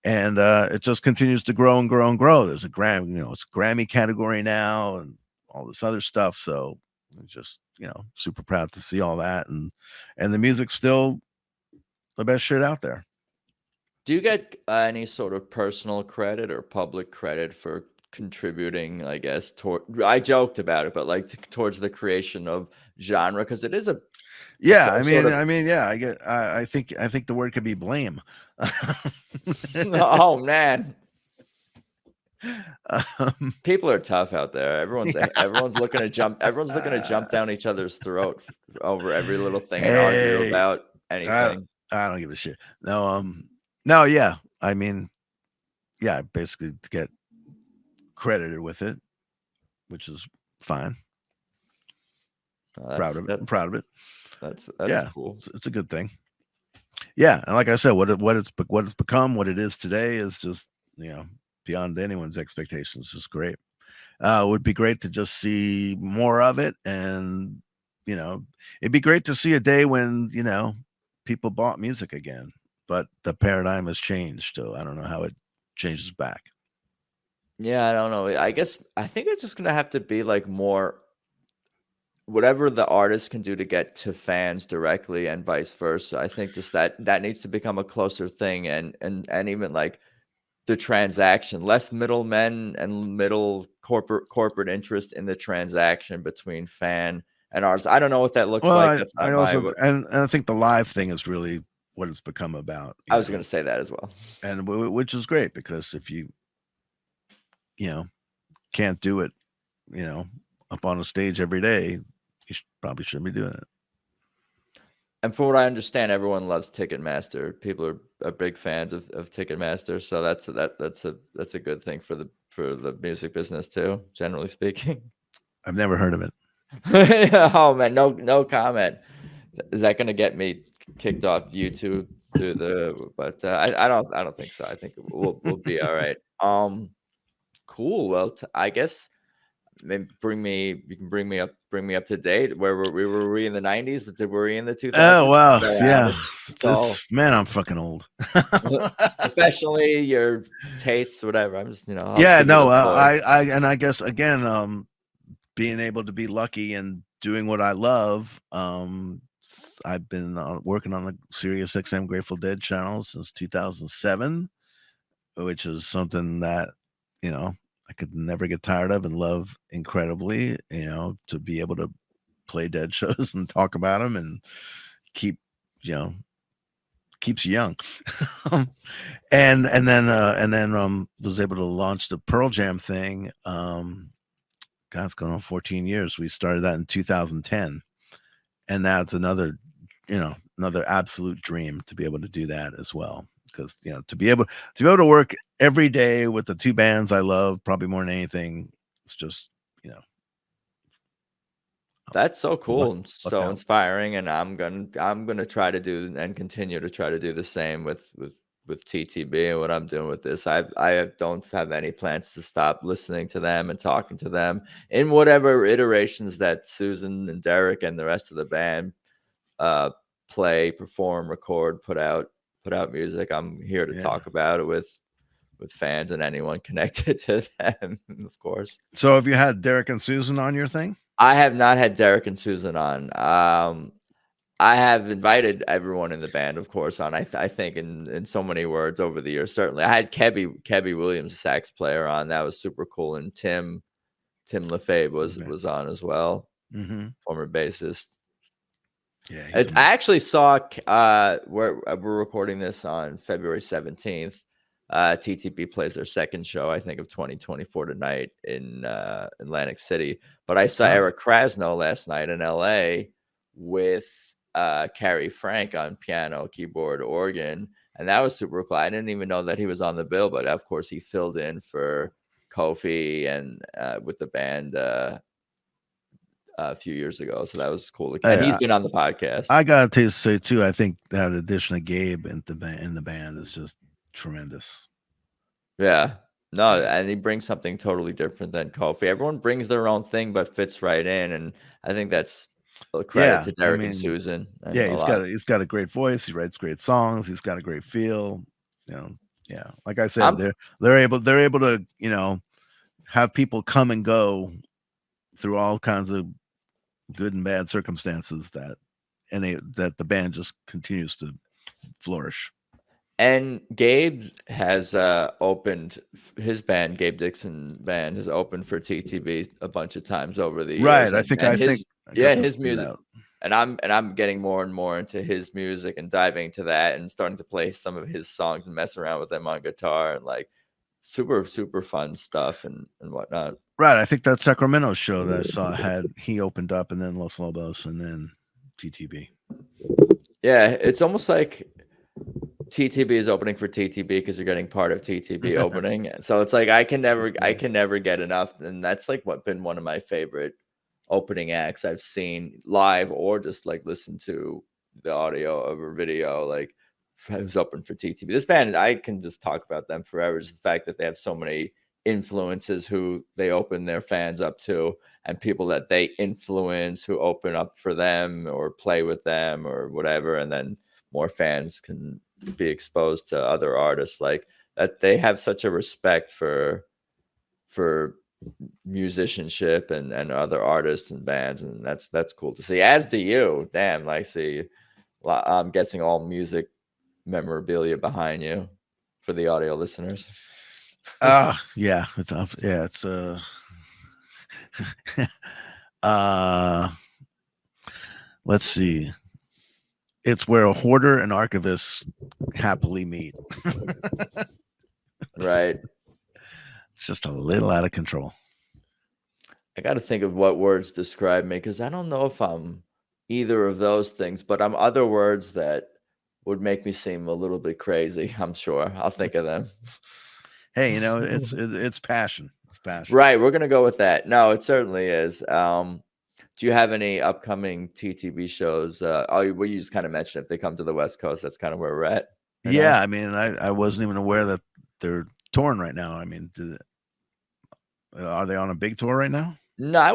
And it just continues to grow and grow and grow. There's a Grammy, it's a Grammy category now, and all this other stuff. So I'm just, super proud to see all that. And the music's still the best shit out there.
Do you get any sort of personal credit or public credit for contributing, I guess, I joked about it, but like towards the creation of genre? Because it is a,
I think the word could be blame.
Oh man. People are tough out there. Everyone's looking to jump down each other's throat over every little thing and argue about anything.
I don't give a shit. No, yeah. I mean, basically to get credited with it, which is fine. Proud of it.
That's cool.
It's a good thing. Yeah, and like I said, what it's become, what it is today, is just beyond anyone's expectations. Just great. It would be great to just see more of it, and it'd be great to see a day when people bought music again. But the paradigm has changed, so I don't know how it changes back.
Yeah, I don't know. I think it's just gonna have to be like more. Whatever the artist can do to get to fans directly and vice versa. I think just that needs to become a closer thing, and even like the transaction, less middlemen and middle corporate interest in the transaction between fan and artist. I don't know what that looks like. That's not
and I think the live thing is really what it's become about.
I was going to say that as well,
and which is great, because if you can't do it, up on a stage every day, you probably shouldn't be doing it.
And from what I understand, everyone loves Ticketmaster. People are big fans of Ticketmaster, so that's a good thing for the music business too, generally speaking.
I've never heard of it.
Oh man, no comment. Is that going to get me kicked off YouTube through the? But I don't think so. I think we'll be all right. Cool. Well, I guess. Maybe you can bring me up to date. Where were we in the 90s? But were we in the 2000s?
Oh wow, yeah. Man, I'm fucking old.
Professionally, your tastes, whatever. I'm just
I guess again, being able to be lucky and doing what I love. I've been working on the Sirius XM Grateful Dead channel since 2007, which is something that I could never get tired of and love incredibly, to be able to play Dead shows and talk about them and keeps you young. and then was able to launch the Pearl Jam thing. It's going on 14 years. We started that in 2010, and that's another absolute dream to be able to do that as well. Because to be able to work every day with the two bands I love probably more than anything, it's just
that's so cool and so inspiring. And I'm gonna try to do and continue to try to do the same with TTB and what I'm doing with this. I don't have any plans to stop listening to them and talking to them in whatever iterations that Susan and Derek and the rest of the band play, perform, record, put out music. I'm here to talk about it with fans and anyone connected to them, of course.
So have you had Derek and Susan on your thing?
I have not had Derek and Susan on. I have invited everyone in the band, of course, on. I think in so many words over the years. Certainly, I had Kebby Williams, sax player, on. That was super cool, and Tim Lefebvre was on as well, former bassist.
Yeah,
I actually saw we're recording this on February 17th. TTB plays their second show, I think, of 2024 tonight in Atlantic City. But I saw Eric Krasno last night in LA with Carrie Frank on piano, keyboard, organ, and that was super cool. I didn't even know that he was on the bill, but of course he filled in for Kofi and with the band a few years ago, so that was cool. And he's been on the podcast.
I gotta say too, I think that addition of Gabe in the band is just tremendous.
Yeah, no, and he brings something totally different than Kofi. Everyone brings their own thing, but fits right in, and I think that's a credit to Derek and Susan. And
he's got a great voice. He writes great songs. He's got a great feel. Like I said, they're able to have people come and go through all kinds of good and bad circumstances that the band just continues to flourish.
And Gabe has opened his band, Gabe Dixon Band, has opened for TTB a bunch of times over the years.
Right, I think
his music, and I'm getting more and more into his music and diving into that and starting to play some of his songs and mess around with them on guitar and like super fun stuff and whatnot.
Right, I think that Sacramento show that I saw he opened up, and then Los Lobos, and then TTB.
Yeah, it's almost like TTB is opening for TTB because you're getting part of TTB opening. So it's like I can never get enough, and that's like what been one of my favorite opening acts I've seen live or just like listen to the audio of a video. Like who's open for TTB. This band, I can just talk about them forever. Is the fact that they have so many influences who they open their fans up to, and people that they influence who open up for them or play with them or whatever, and then more fans can be exposed to other artists. Like that, they have such a respect for musicianship and other artists and bands, and that's cool to see. As do you. Damn, like see, I'm guessing all music memorabilia behind you for the audio listeners.
Yeah, it's let's see. It's where a hoarder and archivist happily meet.
Right.
It's just a little out of control.
I got to think of what words describe me, because I don't know if I'm either of those things, but I'm other words that would make me seem a little bit crazy. I'm sure I'll think of them.
Hey, it's passion. It's passion.
Right. We're going to go with that. No, it certainly is. Do you have any upcoming TTB shows? You just kind of mentioned if they come to the West Coast, that's kind of where we're at.
Yeah. I mean, I wasn't even aware that they're touring right now. I mean, are they on a big tour right now?
No, I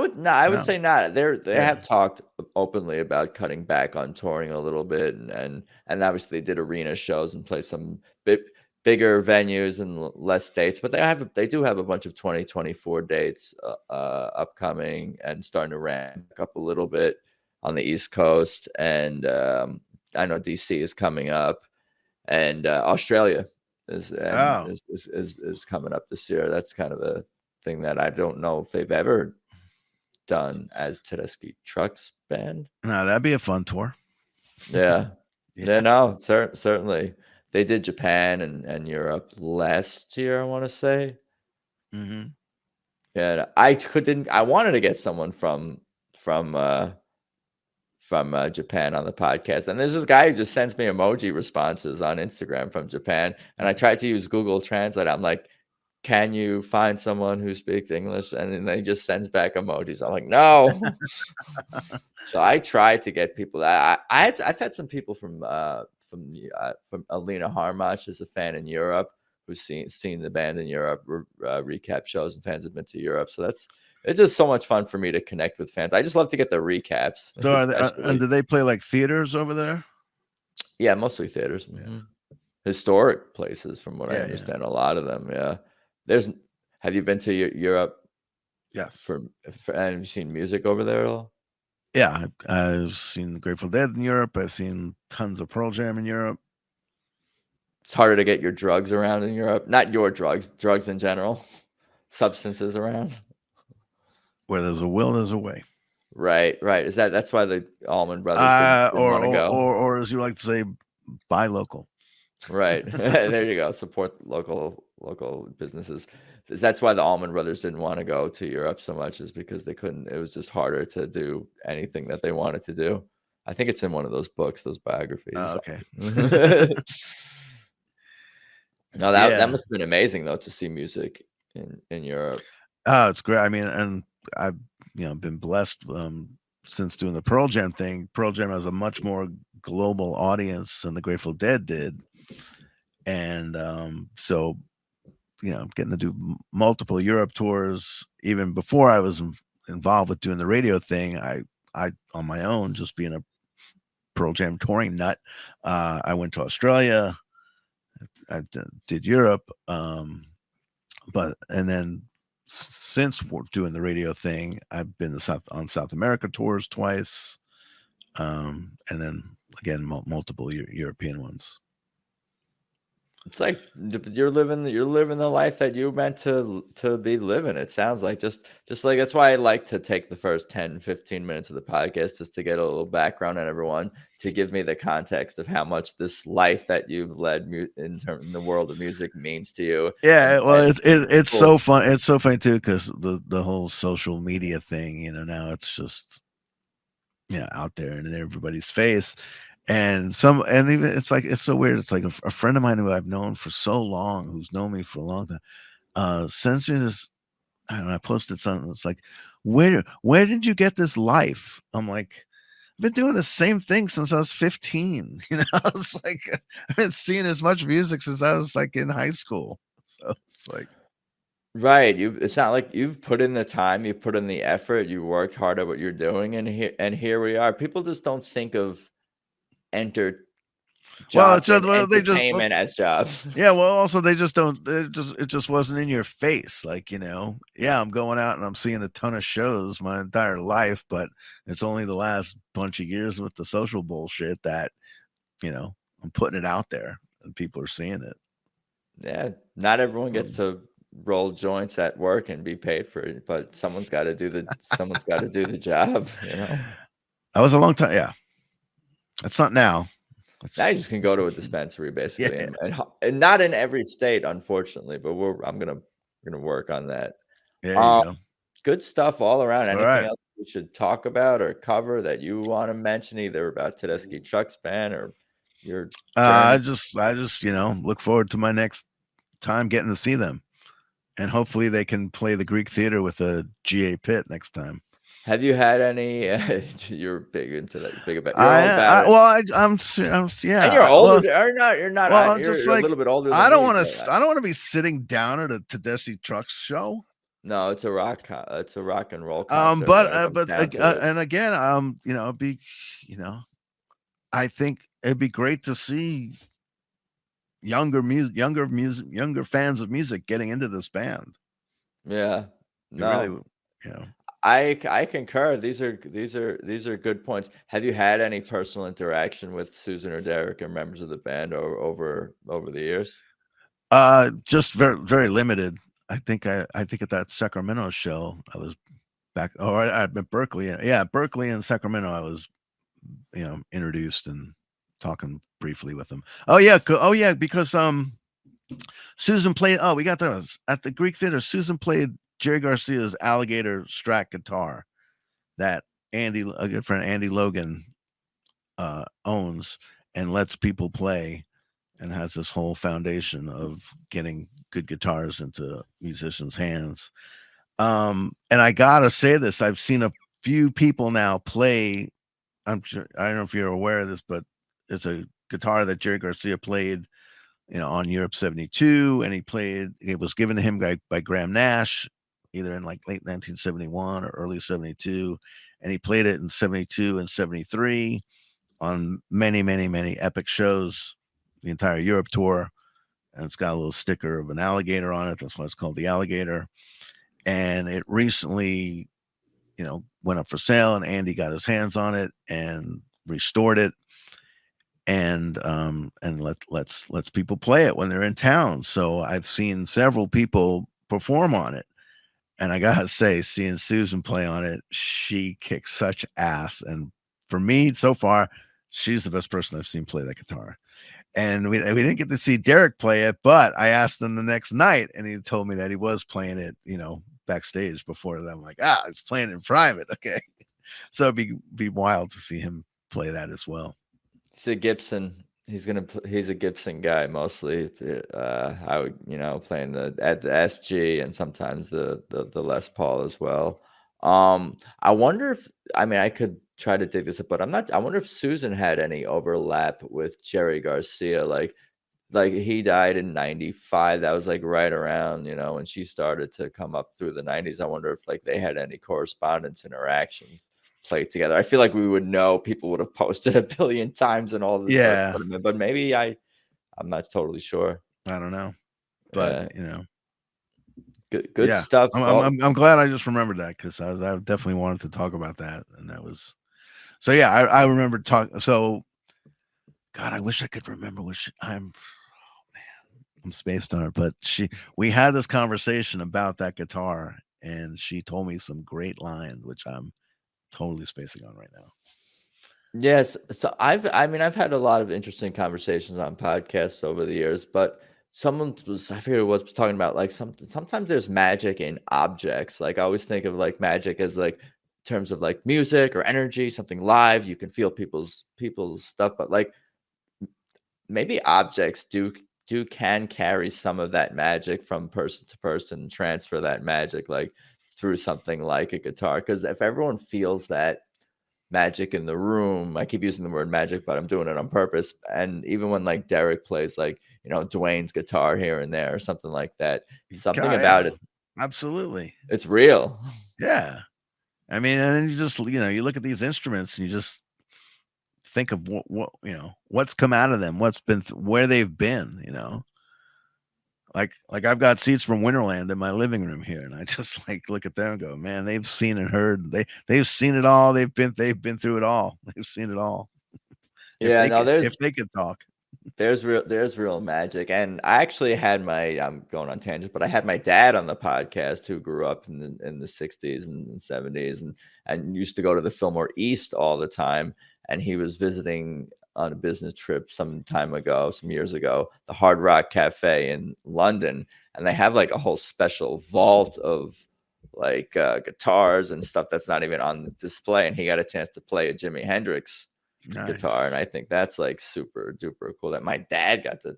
would say not. They have talked openly about cutting back on touring a little bit, and obviously they did arena shows and play some bigger venues and less dates, but they do have a bunch of 2024 dates upcoming and starting to ramp up a little bit on the East Coast, and I know DC is coming up, and Australia is coming up this year. That's kind of a thing that I don't know if they've ever done as Tedeschi Trucks Band.
No, that'd be a fun tour.
Yeah. Yeah, no, certainly. They did Japan and Europe last year, I want to say.
Mm-hmm.
And I wanted to get someone from Japan on the podcast. And there's this guy who just sends me emoji responses on Instagram from Japan. And I tried to use Google Translate. I'm like, can you find someone who speaks English? And then he just sends back emojis. I'm like, no. So I tried to get people. I've had some people from Alina Harmash is a fan in Europe who's seen the band in Europe, recap shows, and fans have been to Europe. So it's just so much fun for me to connect with fans. I just love to get the recaps.
So and do they play like theaters over there?
Yeah, mostly theaters. Mm-hmm. Historic places, from what I understand. A lot of them. Yeah. Have you been to Europe?
Yes.
And have you seen music over there at all?
Yeah, I've seen the Grateful Dead in Europe. I've seen tons of Pearl Jam in Europe.
It's harder to get your drugs around in Europe. Not your drugs in general. Substances around.
Where there's a will, there's a way.
Right. That's why the Allman Brothers didn't want to go.
Or as you like to say, buy local.
Right. There you go. Support local businesses. That's why the Allman Brothers didn't want to go to Europe so much, is because they couldn't. It was just harder to do anything that they wanted to do. I think it's in one of those books, those biographies.
Oh, okay.
No, that must have been amazing though, to see music in Europe.
Oh, it's great. I mean, and I've been blessed since doing the Pearl Jam thing. Pearl Jam has a much more global audience than the Grateful Dead did, and so getting to do multiple Europe tours even before I was involved with doing the radio thing. I on my own, just being a Pearl Jam touring nut, I went to Australia. I did Europe, and then since we're doing the radio thing, I've been on South America tours twice, and then again multiple European ones.
It's like you're living the life that you meant to be living. It sounds like just like that's why I like to take the first 10-15 minutes of the podcast just to get a little background on everyone, to give me the context of how much this life that you've led in the world of music means to you.
Yeah, well, it's cool. So fun. It's so funny too, because the whole social media thing, now it's just out there and in everybody's face. And even it's like, it's so weird. It's like a friend of mine who I've known for so long, who's known me for a long time, sends me this. I don't know, I posted something. It's like, where did you get this life? I'm like, I've been doing the same thing since I was 15. You know, I was like, I've been seeing as much music since I was like in high school. So it's like,
Right. It's not like you've put in the time, you put in the effort, you worked hard at what you're doing, and here we are. People just don't think of enter
well, it's
jobs
just,
and
well, they just,
entertainment as jobs.
yeah. Well, also they just don't. It just wasn't in your face. Like, you know, yeah, I'm going out and I'm seeing a ton of shows my entire life, but it's only the last bunch of years with the social bullshit that, you know, I'm putting it out there and people are seeing it.
Yeah, not everyone gets to roll joints at work and be paid for it, but someone's got to do the job, you know.
That was a long time. Yeah, that's not now.
Now you just can go to a dispensary basically,
Yeah.
and not in every state, unfortunately. But I'm gonna work on that.
There you go.
Good stuff all around.
All
Anything
right.
else we should talk about or cover that you want to mention, either about Tedeschi Trucks Band or your
I
journey?
just, you know, look forward to my next time getting to see them, and hopefully they can play the Greek Theater with a GA Pit next time.
Have you had any? You're big into that. You're all about it.
Well, I'm yeah.
And you're older,
Well,
or not? You're not.
well, I'm
You're
just
a
like,
little bit older
I
than
don't
me.
want to. I don't want to be sitting down at a Tedeschi Trucks show.
No, it's a rock and roll concert.
And again, you know, you know, I think it'd be great to see younger fans of music getting into this band.
Yeah, no,
really, you know.
I concur. These are good points. Have you had any personal interaction with Susan or Derek or members of the band over the years?
Just very, very limited. I think at that Sacramento show, I was back, I've been Berkeley. Yeah, Berkeley and Sacramento, I was, you know, introduced and talking briefly with them. Oh yeah, because Susan played. Oh, we got those at the Greek Theater. Susan played Jerry Garcia's Alligator Strat guitar that a good friend Andy Logan owns and lets people play, and has this whole foundation of getting good guitars into musicians' hands. And I gotta say this, I've seen a few people now play. I'm sure, I don't know if you're aware of this, but it's a guitar that Jerry Garcia played, you know, on Europe 72, and it was given to him by Graham Nash, either in like late 1971 or early 72, and he played it in 72 and 73 on many, many, many epic shows, the entire Europe tour. And it's got a little sticker of an alligator on it. That's why it's called the Alligator. And it recently, you know, went up for sale, and Andy got his hands on it and restored it, and lets people play it when they're in town. So I've seen several people perform on it, and I gotta say, seeing Susan play on it, she kicks such ass. And for me, so far, she's the best person I've seen play that guitar. And we didn't get to see Derek play it, but I asked him the next night, and he told me that he was playing it, you know, backstage before that. I'm like, it's playing in private. Okay. So it'd be wild to see him play that as well.
He's a Gibson. He's a Gibson guy mostly. Playing at the SG and sometimes the Les Paul as well. I wonder if, I could try to dig this up, but I wonder if Susan had any overlap with Jerry Garcia. Like he died in 95. That was like right around, you know, when she started to come up through the 90s. I wonder if like they had any correspondence, interaction, played together. I feel like we would know. People would have posted a billion times and all this.
Yeah.
Stuff, but maybe I'm not totally sure.
I don't know, but you know,
good stuff.
I'm glad I just remembered that, because I definitely wanted to talk about that, and that was so. Yeah, I remember talking. So, God, I wish I could remember which I'm spaced on her, but we had this conversation about that guitar, and she told me some great lines, which I'm totally spacing on right now.
Yes. So I've had a lot of interesting conversations on podcasts over the years, but I forget who was talking about, like sometimes there's magic in objects. Like I always think of like magic as like terms of like music or energy, something live. You can feel people's stuff, but like maybe objects can carry some of that magic from person to person and transfer that magic like through something like a guitar. Because if everyone feels that magic in the room, I keep using the word magic, but I'm doing it on purpose. And even when like Derek plays like, Dwayne's guitar here and there or something like that, something about it.
Absolutely.
It's real.
Yeah. I mean, and then you just, you look at these instruments and you just think of what what's come out of them, what's been where they've been, like I've got seats from Winterland in my living room here, and I just like look at them and go, man, they've seen and heard, they've seen it all, they've been through it all, they've seen it all. If they could talk.
There's real magic. And I actually had I'm going on tangent, but I had my dad on the podcast who grew up in the 60s and 70s and used to go to the Fillmore East all the time. And he was visiting on a business trip some years ago, the Hard Rock Cafe in London. And they have like a whole special vault of like guitars and stuff that's not even on the display. And he got a chance to play a Jimi Hendrix guitar, and I think that's like super duper cool that my dad got to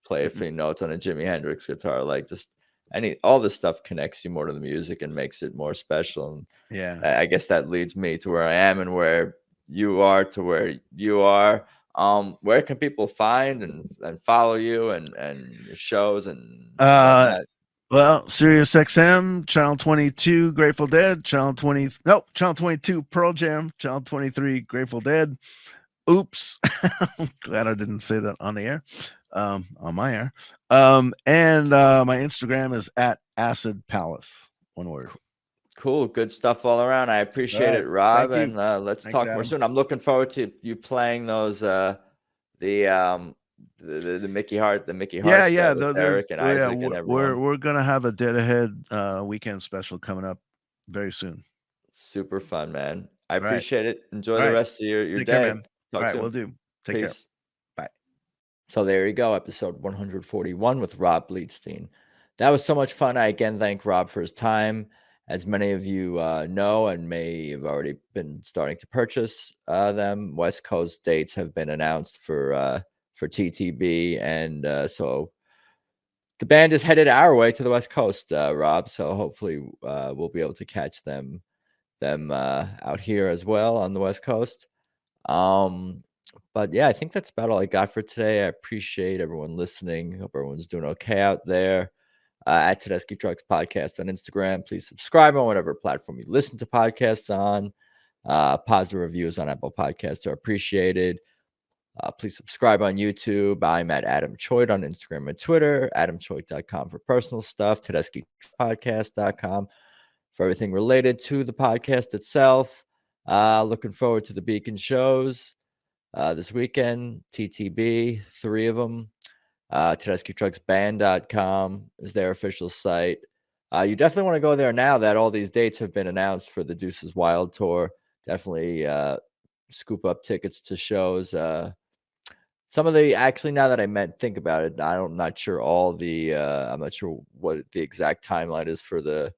play a few notes on a Jimi Hendrix guitar. Like just all this stuff connects you more to the music and makes it more special. And I guess that leads me to where I am and where you are to where you are. Where can people find and follow you and your shows and whatnot?
Well, Sirius XM, Channel 22, Grateful Dead, Channel 22, Pearl Jam, Channel 23, Grateful Dead. Oops. Glad I didn't say that on the air, on my air. And my Instagram is @Acid Palace. One word.
Cool. Good stuff all around. I appreciate it, Rob. And let's talk
Adam.
more soon. I'm looking forward to you playing those, the Mickey Hart, with Eric and Isaac and everyone.
We're gonna have a Dead Ahead weekend special coming up very soon.
Super fun, man. I appreciate it. Enjoy the rest of your
Take
day.
care, man.
Talk
All right,
soon.
we'll do. Take care. Bye.
So there you go, episode 141 with Rob Bleetstein. That was so much fun. I again thank Rob for his time. As many of you know and may have already been starting to purchase them, West Coast dates have been announced for TTB, and so the band is headed our way to the West Coast, Rob. So hopefully we'll be able to catch them out here as well on the West Coast. But yeah, I think that's about all I got for today. I appreciate everyone listening. Hope everyone's doing okay out there. At Tedeschi Trucks Podcast on Instagram. Please subscribe on whatever platform you listen to podcasts on. Positive reviews on Apple Podcasts are appreciated. Please subscribe on YouTube. I'm at Adam Choit on Instagram and Twitter. AdamChoit.com for personal stuff. TedeschiPodcast.com for everything related to the podcast itself. Looking forward to the Beacon shows this weekend. TTB, 3 of them. Tedeschi Trucks Band.com is their official site. You definitely want to go there now that all these dates have been announced for the Deuces Wild Tour. Definitely scoop up tickets to shows. Some of the, actually, now that I think about it, I'm not sure I'm not sure what the exact timeline is for the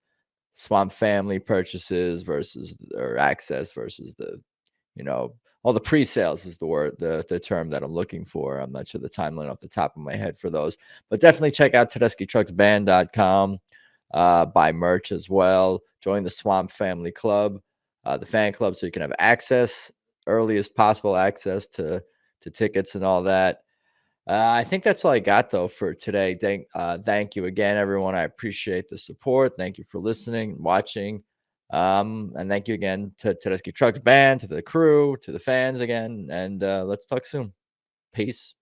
Swamp Family purchases or access versus the, all the pre-sales is the word, the term that I'm looking for. I'm not sure the timeline off the top of my head for those, but definitely check out TedeschiTrucksBand.com. Buy merch as well. Join the Swamp Family Club, the fan club, so you can have earliest possible access to tickets and all that. I think that's all I got though for today. Thank you again, everyone. I appreciate the support. Thank you for listening, watching. And thank you again to Tedeschi Trucks Band, to the crew, to the fans again. And let's talk soon. Peace.